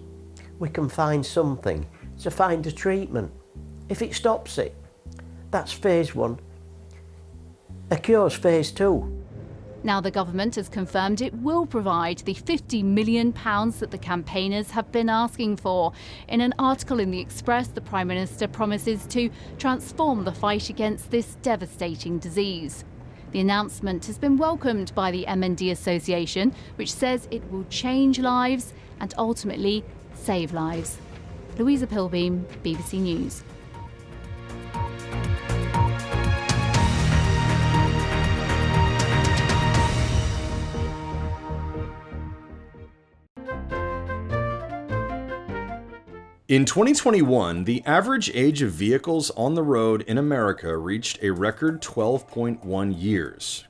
Speaker 19: we can find something to find a treatment. If it stops it, that's phase 1. A cure's phase 2.
Speaker 16: Now the government has confirmed it will provide the £50 million that the campaigners have been asking for. In an article in The Express, the Prime Minister promises to transform the fight against this devastating disease. The announcement has been welcomed by the MND Association, which says it will change lives and ultimately save lives. Louisa Pilbeam, BBC News.
Speaker 22: In 2021, the average age of vehicles on the road in America reached a record 12.1 years.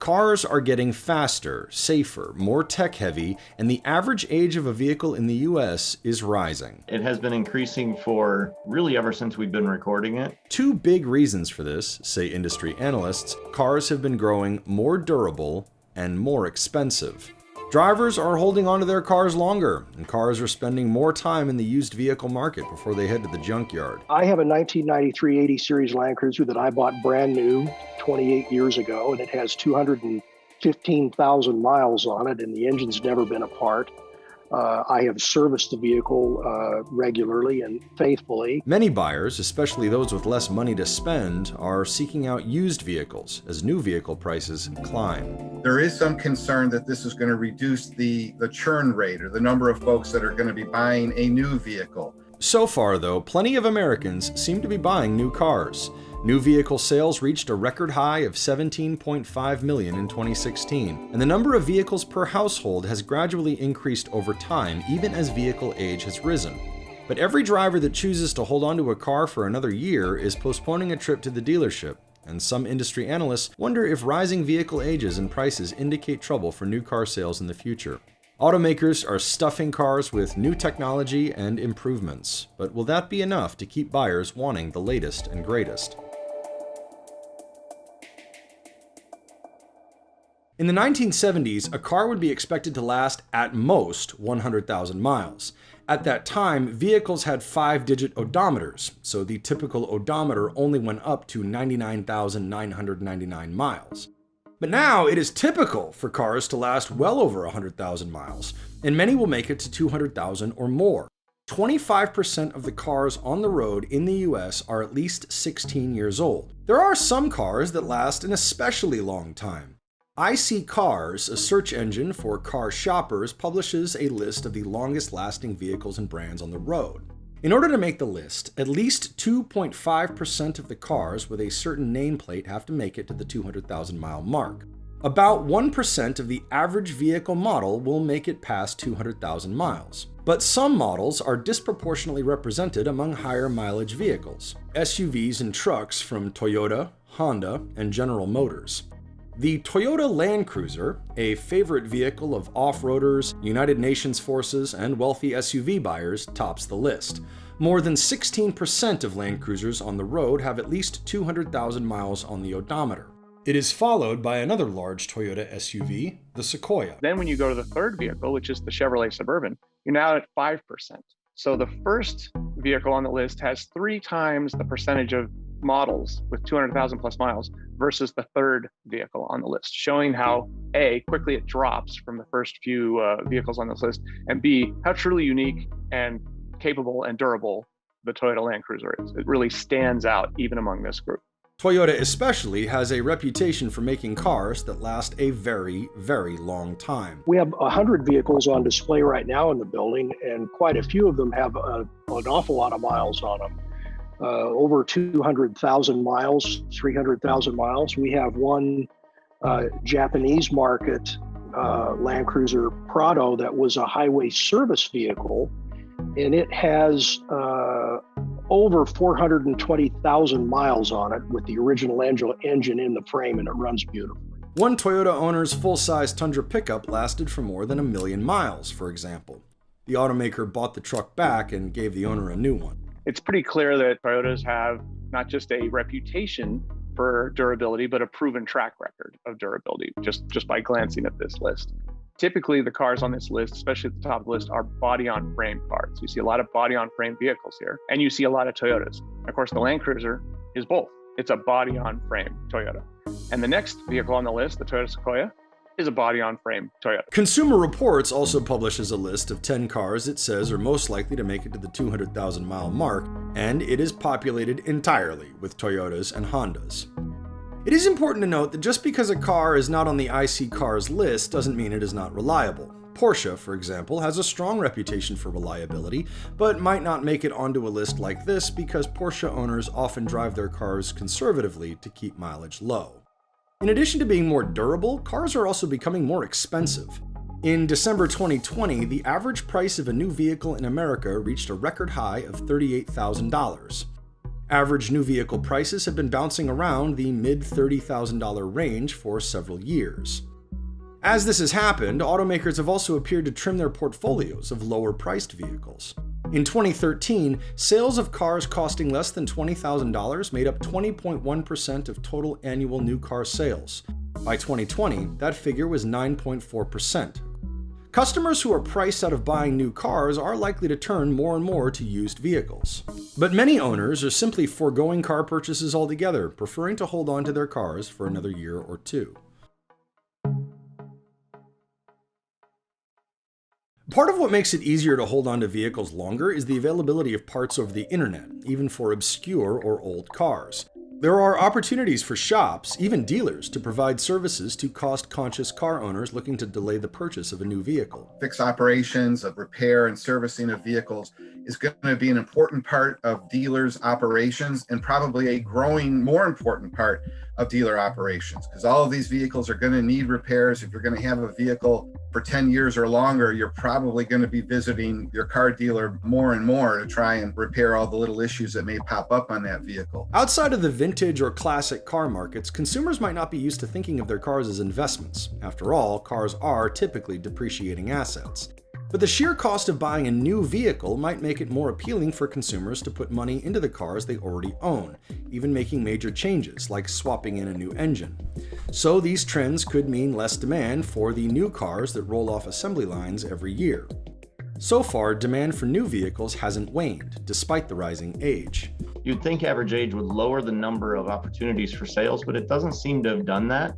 Speaker 22: Cars are getting faster, safer, more tech-heavy, and the average age of a vehicle in the US is rising.
Speaker 23: It has been increasing for really ever since we've been recording it.
Speaker 22: 2 big reasons for this, say industry analysts. Cars have been growing more durable and more expensive. Drivers are holding onto their cars longer, and cars are spending more time in the used vehicle market before they head to the junkyard.
Speaker 24: I have a 1993 80 Series Land Cruiser that I bought brand new 28 years ago, and it has 215,000 miles on it, and the engine's never been apart. I have serviced the vehicle regularly and faithfully.
Speaker 22: Many buyers, especially those with less money to spend, are seeking out used vehicles as new vehicle prices climb.
Speaker 1: There is some concern that this is going to reduce the churn rate, or the number of folks that are going to be buying a new vehicle.
Speaker 22: So far, though, plenty of Americans seem to be buying new cars. New vehicle sales reached a record high of 17.5 million in 2016, and the number of vehicles per household has gradually increased over time, even as vehicle age has risen. But every driver that chooses to hold onto a car for another year is postponing a trip to the dealership, and some industry analysts wonder if rising vehicle ages and prices indicate trouble for new car sales in the future. Automakers are stuffing cars with new technology and improvements, but will that be enough to keep buyers wanting the latest and greatest? In the 1970s, a car would be expected to last at most 100,000 miles. At that time, vehicles had 5-digit odometers, so the typical odometer only went up to 99,999 miles. But now it is typical for cars to last well over 100,000 miles, and many will make it to 200,000 or more. 25% of the cars on the road in the US are at least 16 years old. There are some cars that last an especially long time. iCars, a search engine for car shoppers, publishes a list of the longest lasting vehicles and brands on the road. In order to make the list, at least 2.5% of the cars with a certain nameplate have to make it to the 200,000 mile mark. About 1% of the average vehicle model will make it past 200,000 miles. But some models are disproportionately represented among higher mileage vehicles, SUVs and trucks from Toyota, Honda, and General Motors. The Toyota Land Cruiser, a favorite vehicle of off-roaders, United Nations forces, and wealthy SUV buyers, tops the list. More than 16% of Land Cruisers on the road have at least 200,000 miles on the odometer. It is followed by another large Toyota SUV, the Sequoia.
Speaker 24: Then when you go to the third vehicle, which is the Chevrolet Suburban, you're now at 5%. So the first vehicle on the list has 3 times the percentage of models with 200,000 plus miles versus the third vehicle on the list, showing how A, quickly it drops from the first few vehicles on this list, and B, how truly unique and capable and durable the Toyota Land Cruiser is. It really stands out even among this group.
Speaker 22: Toyota especially has a reputation for making cars that last a very, very long time.
Speaker 24: We have 100 vehicles on display right now in the building, and quite a few of them have an awful lot of miles on them. Over 200,000 miles, 300,000 miles. We have one Japanese market Land Cruiser Prado that was a highway service vehicle, and it has over 420,000 miles on it with the original engine in the frame, and it runs beautifully.
Speaker 22: One Toyota owner's full-size Tundra pickup lasted for more than 1 million miles, for example. The automaker bought the truck back and gave the owner a new one.
Speaker 24: It's pretty clear that Toyotas have not just a reputation for durability, but a proven track record of durability, just by glancing at this list. Typically, the cars on this list, especially at the top of the list, are body-on-frame cars. You see a lot of body-on-frame vehicles here, and you see a lot of Toyotas. Of course, the Land Cruiser is both. It's a body-on-frame Toyota. And the next vehicle on the list, the Toyota Sequoia, is a body-on-frame Toyota.
Speaker 22: Consumer Reports also publishes a list of 10 cars it says are most likely to make it to the 200,000 mile mark, and it is populated entirely with Toyotas and Hondas. It is important to note that just because a car is not on the iCars list doesn't mean it is not reliable. Porsche, for example, has a strong reputation for reliability, but might not make it onto a list like this because Porsche owners often drive their cars conservatively to keep mileage low. In addition to being more durable, cars are also becoming more expensive. In December 2020, the average price of a new vehicle in America reached a record high of $38,000. Average new vehicle prices have been bouncing around the mid-$30,000 range for several years. As this has happened, automakers have also appeared to trim their portfolios of lower-priced vehicles. In 2013, sales of cars costing less than $20,000 made up 20.1% of total annual new car sales. By 2020, that figure was 9.4%. Customers who are priced out of buying new cars are likely to turn more and more to used vehicles. But many owners are simply foregoing car purchases altogether, preferring to hold on to their cars for another year or two. Part of what makes it easier to hold on to vehicles longer is the availability of parts over the internet, even for obscure or old cars. There are opportunities for shops, even dealers, to provide services to cost-conscious car owners looking to delay the purchase of a new vehicle.
Speaker 1: Fixed operations of repair and servicing of vehicles is going to be an important part of dealers' operations, and probably a growing, more important part of dealer operations, because all of these vehicles are going to need repairs. If you're going to have a vehicle for 10 years or longer, you're probably going to be visiting your car dealer more and more to try and repair all the little issues that may pop up on that vehicle.
Speaker 22: Outside of the vintage or classic car markets, consumers might not be used to thinking of their cars as investments. After all, cars are typically depreciating assets. But the sheer cost of buying a new vehicle might make it more appealing for consumers to put money into the cars they already own, even making major changes like swapping in a new engine. So these trends could mean less demand for the new cars that roll off assembly lines every year. So far, demand for new vehicles hasn't waned, despite the rising age.
Speaker 23: You'd think average age would lower the number of opportunities for sales, but it doesn't seem to have done that.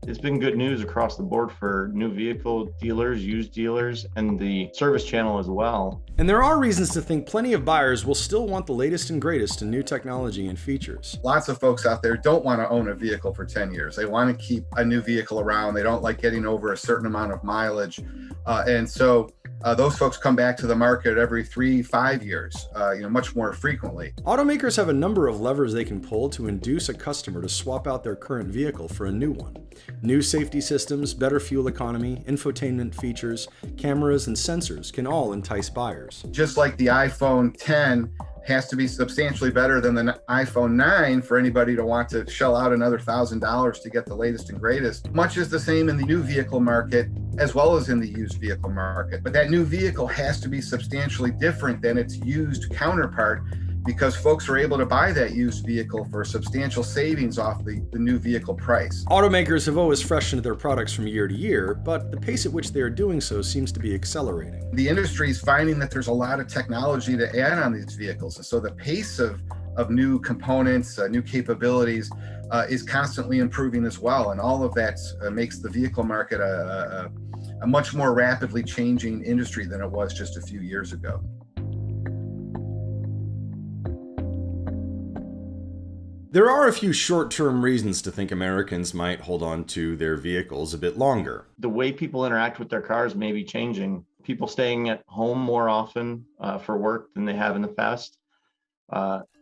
Speaker 23: It's been good news across the board for new vehicle dealers, used dealers, and the service channel as well.
Speaker 22: And there are reasons to think plenty of buyers will still want the latest and greatest in new technology and features.
Speaker 1: Lots of folks out there don't want to own a vehicle for 10 years. They want to keep a new vehicle around. They don't like getting over a certain amount of mileage. And so those folks come back to the market every 3-5 years, much more frequently.
Speaker 22: Automakers have a number of levers they can pull to induce a customer to swap out their current vehicle for a new one. New safety systems, better fuel economy, infotainment features, cameras, and sensors can all entice buyers.
Speaker 1: Just like the iPhone 10 has to be substantially better than the iPhone 9 for anybody to want to shell out another $1,000 to get the latest and greatest. Much is the same in the new vehicle market as well as in the used vehicle market. But that new vehicle has to be substantially different than its used counterpart, because folks are able to buy that used vehicle for substantial savings off the new vehicle price.
Speaker 22: Automakers have always freshened their products from year to year, but the pace at which they are doing so seems to be accelerating.
Speaker 1: The industry is finding that there's a lot of technology to add on these vehicles, and so the pace of new components, new capabilities is constantly improving as well, and all of that makes the vehicle market a much more rapidly changing industry than it was just a few years ago.
Speaker 22: There are a few short-term reasons to think Americans might hold on to their vehicles a bit longer.
Speaker 23: The way people interact with their cars may be changing. People staying at home more often for work than they have in the past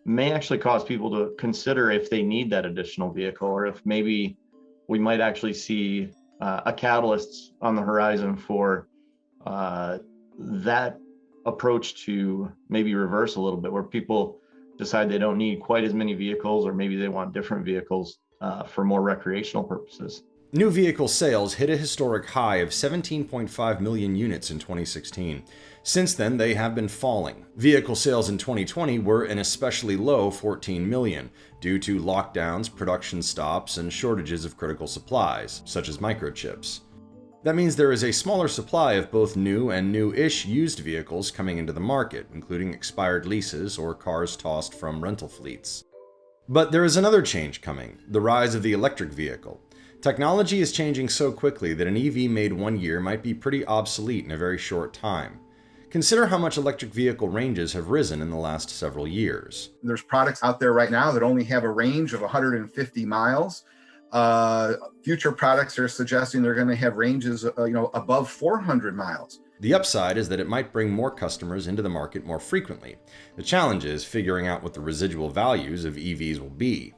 Speaker 23: may actually cause people to consider if they need that additional vehicle, or if maybe we might actually see a catalyst on the horizon for that approach to maybe reverse a little bit, where people decide they don't need quite as many vehicles, or maybe they want different vehicles for more recreational purposes.
Speaker 22: New vehicle sales hit a historic high of 17.5 million units in 2016. Since then, they have been falling. Vehicle sales in 2020 were an especially low 14 million, due to lockdowns, production stops, and shortages of critical supplies, such as microchips. That means there is a smaller supply of both new and new-ish used vehicles coming into the market, including expired leases or cars tossed from rental fleets. But there is another change coming: the rise of the electric vehicle. Technology is changing so quickly that an EV made one year might be pretty obsolete in a very short time. Consider how much electric vehicle ranges have risen in the last several years.
Speaker 1: There's products out there right now that only have a range of 150 miles. Future products are suggesting they're going to have ranges, above 400 miles.
Speaker 22: The upside is that it might bring more customers into the market more frequently. The challenge is figuring out what the residual values of EVs will be.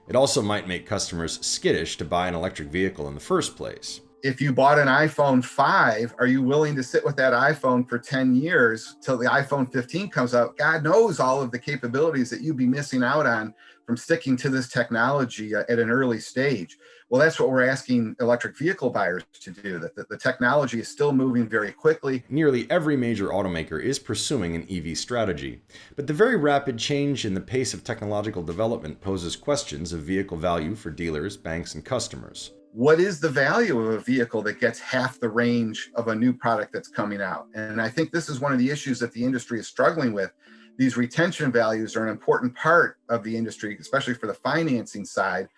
Speaker 22: It also might make customers skittish to buy an electric vehicle in the first place.
Speaker 1: If you bought an iPhone 5, are you willing to sit with that iPhone for 10 years till the iPhone 15 comes out? God knows all of the capabilities that you'd be missing out on from sticking to this technology at an early stage. Well, that's what we're asking electric vehicle buyers to do, that the technology is still moving very quickly.
Speaker 22: Nearly every major automaker is pursuing an EV strategy, but the very rapid change in the pace of technological development poses questions of vehicle value for dealers, banks, and customers.
Speaker 1: What is the value of a vehicle that gets half the range of a new product that's coming out? And I think this is one of the issues that the industry is struggling with. These retention values are an important part of the industry, especially for the financing side,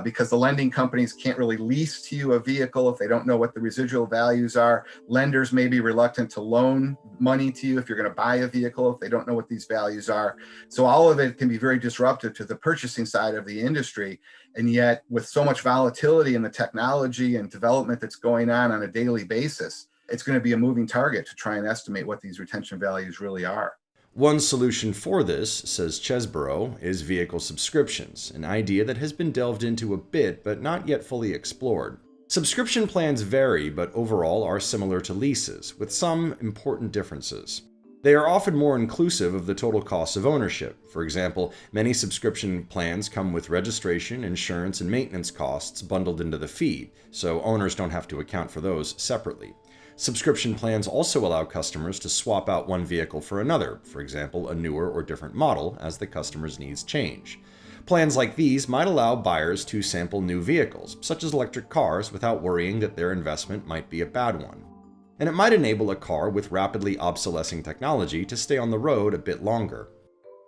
Speaker 1: because the lending companies can't really lease to you a vehicle if they don't know what the residual values are. Lenders may be reluctant to loan money to you if you're going to buy a vehicle if they don't know what these values are. So all of it can be very disruptive to the purchasing side of the industry. And yet, with so much volatility in the technology and development that's going on a daily basis, it's going to be a moving target to try and estimate what these retention values really are.
Speaker 22: One solution for this, says Chesborough, is vehicle subscriptions, an idea that has been delved into a bit but not yet fully explored. Subscription plans vary, but overall are similar to leases, with some important differences. They are often more inclusive of the total cost of ownership. For example, many subscription plans come with registration, insurance, and maintenance costs bundled into the fee, so owners don't have to account for those separately. Subscription plans also allow customers to swap out one vehicle for another, for example, a newer or different model, as the customer's needs change. Plans like these might allow buyers to sample new vehicles, such as electric cars, without worrying that their investment might be a bad one. And it might enable a car with rapidly obsolescing technology to stay on the road a bit longer.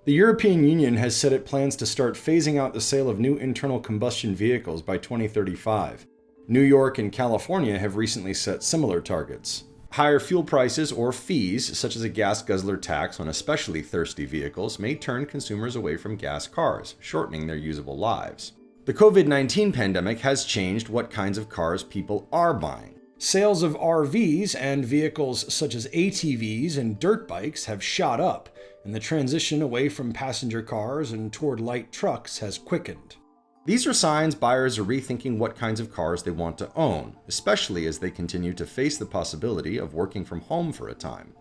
Speaker 22: The European Union has said it plans to start phasing out the sale of new internal combustion vehicles by 2035. New York and California have recently set similar targets. Higher fuel prices or fees, such as a gas guzzler tax on especially thirsty vehicles, may turn consumers away from gas cars, shortening their usable lives. The COVID-19 pandemic has changed what kinds of cars people are buying. Sales of RVs and vehicles such as ATVs and dirt bikes have shot up, and the transition away from passenger cars and toward light trucks has quickened. These are signs buyers are rethinking what kinds of cars they want to own, especially as they continue to face the possibility of working from home for a time.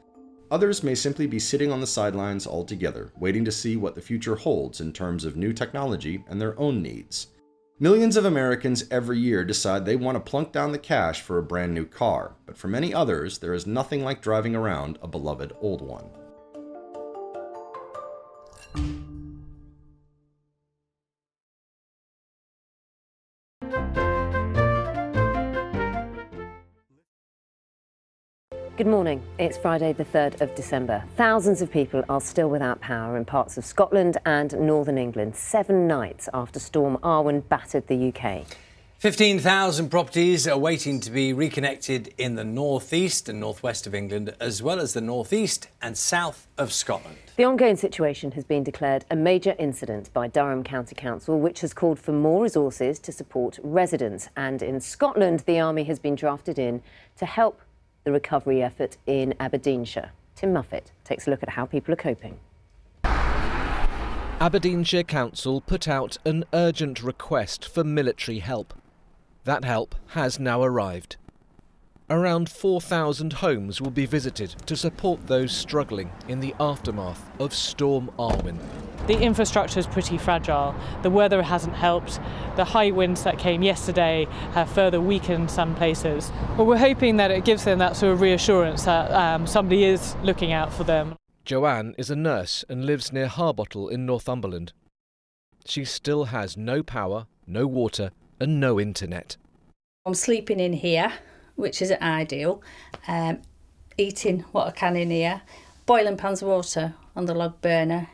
Speaker 22: Others may simply be sitting on the sidelines altogether, waiting to see what the future holds in terms of new technology and their own needs. Millions of Americans every year decide they want to plunk down the cash for a brand new car, but for many others, there is nothing like driving around a beloved old one.
Speaker 8: Good morning. It's Friday the 3rd of December. Thousands of people are still without power in parts of Scotland and northern England, 7 nights after Storm Arwen battered the UK.
Speaker 2: 15,000 properties are waiting to be reconnected in the northeast and northwest of England, as well as the northeast and south of Scotland.
Speaker 8: The ongoing situation has been declared a major incident by Durham County Council, which has called for more resources to support residents. And in Scotland, the army has been drafted in to help the recovery effort in Aberdeenshire. Tim Muffet takes a look at how people are coping.
Speaker 3: Aberdeenshire Council put out an urgent request for military help. That help has now arrived. Around 4,000 homes will be visited to support those struggling in the aftermath of Storm Arwen.
Speaker 4: The infrastructure is pretty fragile. The weather hasn't helped. The high winds that came yesterday have further weakened some places. But we're hoping that it gives them that sort of reassurance that somebody is looking out for them.
Speaker 3: Joanne is a nurse and lives near Harbottle in Northumberland. She still has no power, no water and no internet.
Speaker 6: I'm sleeping in here, which isn't ideal, eating what I can in here, boiling pans of water on the log burner.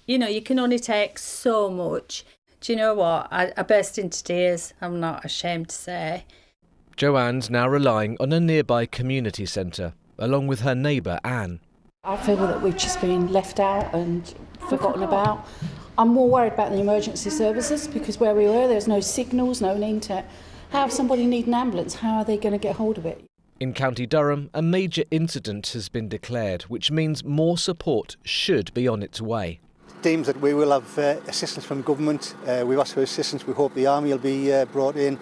Speaker 6: You know, you can only take so much. Do you know what? I burst into tears, I'm not ashamed to say.
Speaker 3: Joanne's now relying on a nearby community centre, along with her neighbour Anne.
Speaker 7: I feel that we've just been left out and forgotten about. I'm more worried about the emergency services because where we were, there's no signals, no internet. How if somebody needs an ambulance, how are they going to get hold of it?
Speaker 3: In County Durham, a major incident has been declared, which means more support should be on its way.
Speaker 20: It deems that we will have assistance from government. We've asked for assistance. We hope the army will be brought in.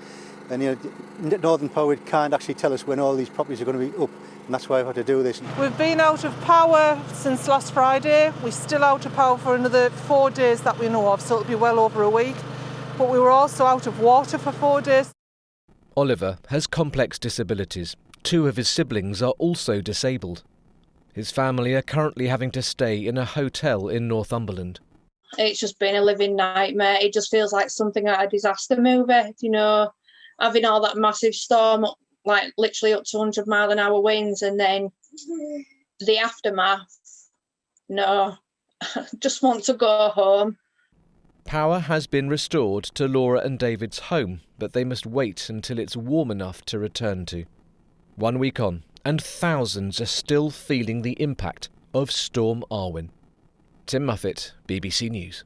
Speaker 20: And you know, Northern Power can't actually tell us when all these properties are going to be up, and that's why I've had to do this.
Speaker 25: We've been out of power since last Friday. We're still out of power for another 4 days that we know of, so it'll be well over a week. But we were also out of water for 4 days.
Speaker 3: Oliver has complex disabilities. 2 of his siblings are also disabled. His family are currently having to stay in a hotel in Northumberland.
Speaker 26: It's just been a living nightmare. It just feels like something out of a disaster movie, you know, having all that massive storm, like literally up to 100 mile an hour winds, and then the aftermath. No, just want to go home.
Speaker 3: Power has been restored to Laura and David's home, but they must wait until it's warm enough to return to. 1 week on, and thousands are still feeling the impact of Storm Arwen. Tim Muffet, BBC News.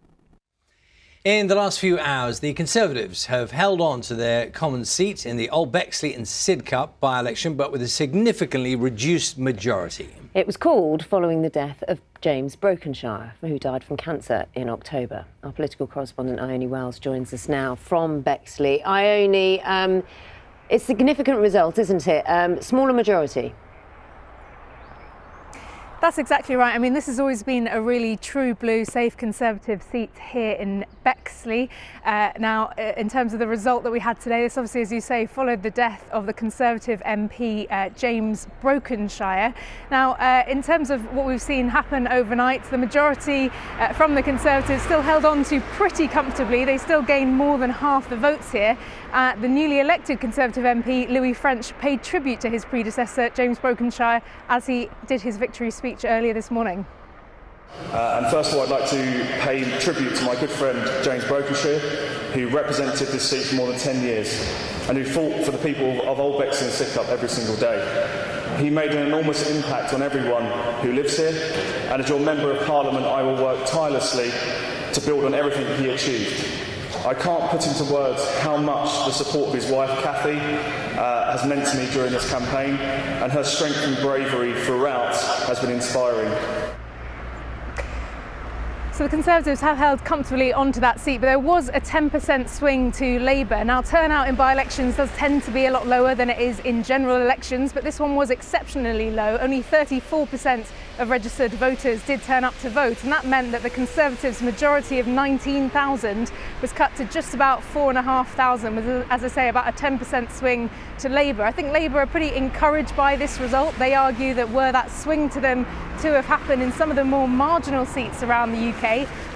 Speaker 2: In the last few hours, the Conservatives have held on to their common seat in the Old Bexley and Sidcup by-election, but with a significantly reduced majority.
Speaker 8: It was called following the death of James Brokenshire, who died from cancer in October. Our political correspondent Ione Wells joins us now from Bexley. Ione, it's a significant result, isn't it? Smaller majority.
Speaker 10: That's exactly right. I mean, this has always been a really true blue, safe Conservative seat here in Bexley. Now, in terms of the result that we had today, this obviously, as you say, followed the death of the Conservative MP James Brokenshire. Now, in terms of what we've seen happen overnight, the majority from the Conservatives still held on to pretty comfortably. They still gained more than half the votes here. The newly elected Conservative MP Louis French paid tribute to his predecessor James Brokenshire as he did his victory speech earlier this morning.
Speaker 11: And first of all, I'd like to pay tribute to my good friend James Brokenshire, who represented this seat for more than 10 years and who fought for the people of Old Bexley and Sidcup every single day. He made an enormous impact on everyone who lives here, and as your Member of Parliament, I will work tirelessly to build on everything he achieved. I can't put into words how much the support of his wife, Cathy, has meant to me during this campaign, and her strength and bravery throughout has been inspiring.
Speaker 10: So the Conservatives have held comfortably onto that seat, but there was a 10% swing to Labour. Now, turnout in by-elections does tend to be a lot lower than it is in general elections, but this one was exceptionally low. Only 34% of registered voters did turn up to vote, and that meant that the Conservatives' majority of 19,000 was cut to just about 4,500, with, as I say, about a 10% swing to Labour. I think Labour are pretty encouraged by this result. They argue that were that swing to them to have happened in some of the more marginal seats around the UK,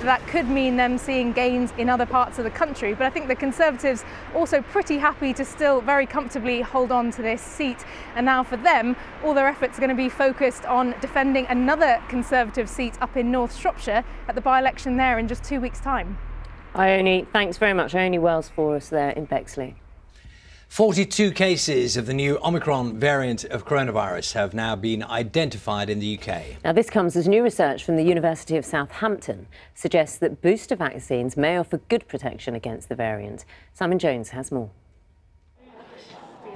Speaker 10: that could mean them seeing gains in other parts of the country. But I think the Conservatives also pretty happy to still very comfortably hold on to this seat. And now for them, all their efforts are going to be focused on defending another Conservative seat up in North Shropshire at the by-election there in just 2 weeks' time.
Speaker 8: Ione, thanks very much. Ione Wells for us there in Bexley.
Speaker 2: 42 cases of the new Omicron variant of coronavirus have now been identified in the UK.
Speaker 8: Now, this comes as new research from the University of Southampton suggests that booster vaccines may offer good protection against the variant. Simon Jones has more.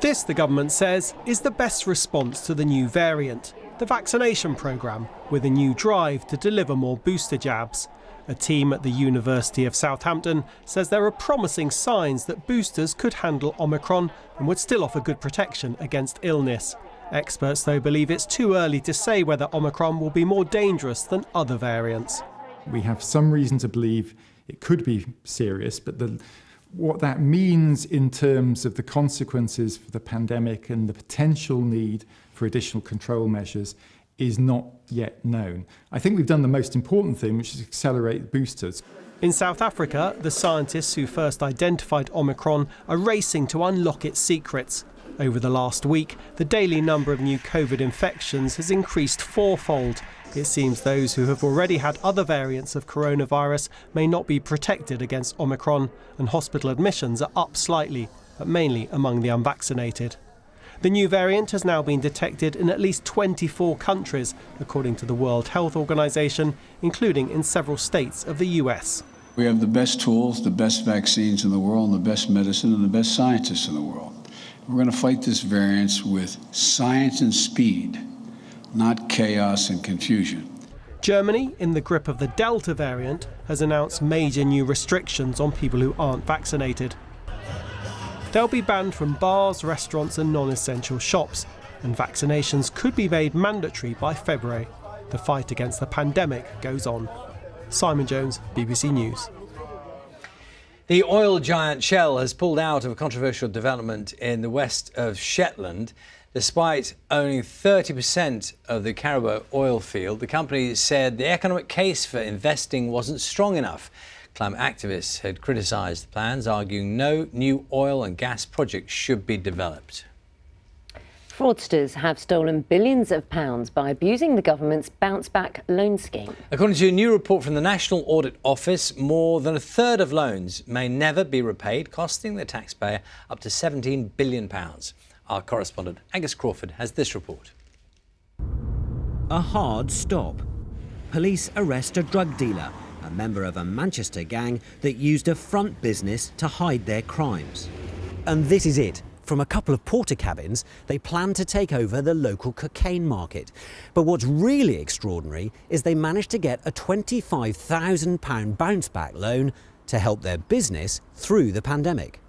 Speaker 12: This, the government says, is the best response to the new variant, the vaccination programme, with a new drive to deliver more booster jabs. A team at the University of Southampton says there are promising signs that boosters could handle Omicron and would still offer good protection against illness. Experts, though, believe it's too early to say whether Omicron will be more dangerous than other variants.
Speaker 13: We have some reason to believe it could be serious, but what that means in terms of the consequences for the pandemic and the potential need for additional control measures is not yet known. I think we've done the most important thing, which is accelerate boosters.
Speaker 12: In South Africa, the scientists who first identified Omicron are racing to unlock its secrets. Over the last week, the daily number of new COVID infections has increased fourfold. It seems those who have already had other variants of coronavirus may not be protected against Omicron, and hospital admissions are up slightly, but mainly among the unvaccinated. The new variant has now been detected in at least 24 countries, according to the World Health Organization, including in several states of the US.
Speaker 14: We have the best tools, the best vaccines in the world, and the best medicine and the best scientists in the world. We're going to fight this variant with science and speed, not chaos and confusion.
Speaker 12: Germany, in the grip of the Delta variant, has announced major new restrictions on people who aren't vaccinated. They'll be banned from bars, restaurants and non-essential shops, and vaccinations could be made mandatory by February. The fight against the pandemic goes on. Simon Jones, BBC News.
Speaker 2: The oil giant Shell has pulled out of a controversial development in the west of Shetland. Despite owning 30% of the Caribou oil field, the company said the economic case for investing wasn't strong enough. Climate activists had criticised the plans, arguing no new oil and gas projects should be developed.
Speaker 8: Fraudsters have stolen billions of pounds by abusing the government's bounce back loan scheme.
Speaker 2: According to a new report from the National Audit Office, more than a third of loans may never be repaid, costing the taxpayer up to £17 billion. Our correspondent Angus Crawford has this report.
Speaker 5: A hard stop. Police arrest a drug dealer, a member of a Manchester gang that used a front business to hide their crimes. And this is it. From a couple of porter cabins, they plan to take over the local cocaine market. But what's really extraordinary is they managed to get a £25,000 bounce-back loan to help their business through the pandemic.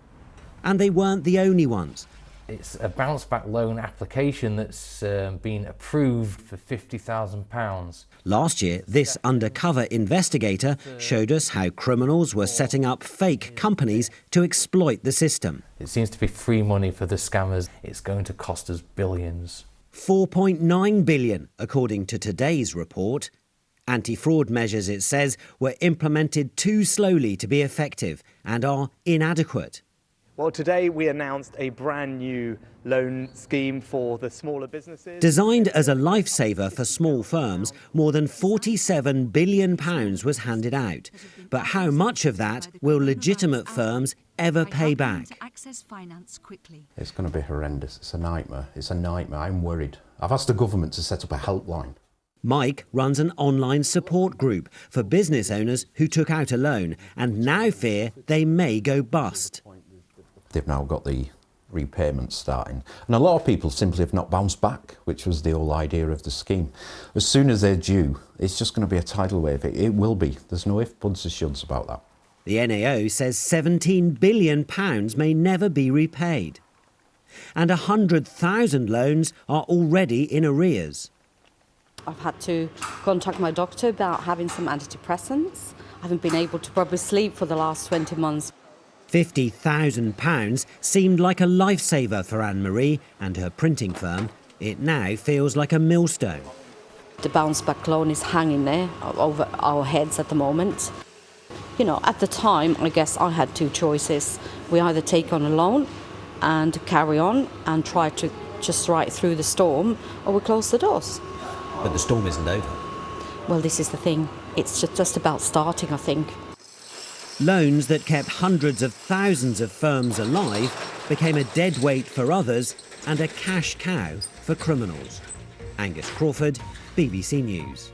Speaker 5: And they weren't the only ones.
Speaker 9: It's a bounce-back loan application that's been approved for £50,000.
Speaker 5: Last year, this undercover investigator showed us how criminals were setting up fake companies to exploit the system.
Speaker 9: It seems to be free money for the scammers. It's going to cost us billions.
Speaker 5: £4.9 billion, according to today's report. Anti-fraud measures, it says, were implemented too slowly to be effective and are inadequate.
Speaker 15: Well, today we announced a brand new loan scheme for the smaller businesses.
Speaker 5: Designed as a lifesaver for small firms, more than £47 billion was handed out. But how much of that will legitimate firms ever pay back?
Speaker 17: Access finance quickly.
Speaker 18: It's going to be horrendous. It's a nightmare. It's a nightmare. I'm worried. I've asked the government to set up a helpline.
Speaker 5: Mike runs an online support group for business owners who took out a loan and now fear they may go bust.
Speaker 18: They've now got the repayments starting. And a lot of people simply have not bounced back, which was the whole idea of the scheme. As soon as they're due, it's just going to be a tidal wave. It will be. There's no ifs, buts or shoulds about that.
Speaker 5: The NAO says £17 billion may never be repaid. And 100,000 loans are already in arrears.
Speaker 21: I've had to contact my doctor about having some antidepressants. I haven't been able to properly sleep for the last 20 months.
Speaker 5: £50,000 seemed like a lifesaver for Anne-Marie and her printing firm. It now feels like a millstone.
Speaker 21: The bounce-back loan is hanging there over our heads at the moment. You know, at the time, I guess I had two choices. We either take on a loan and carry on and try to just ride through the storm, or we close the doors.
Speaker 5: But the storm isn't over.
Speaker 21: Well, this is the thing. It's just about starting, I think.
Speaker 5: Loans that kept hundreds of thousands of firms alive became a dead weight for others and a cash cow for criminals. Angus Crawford, BBC News.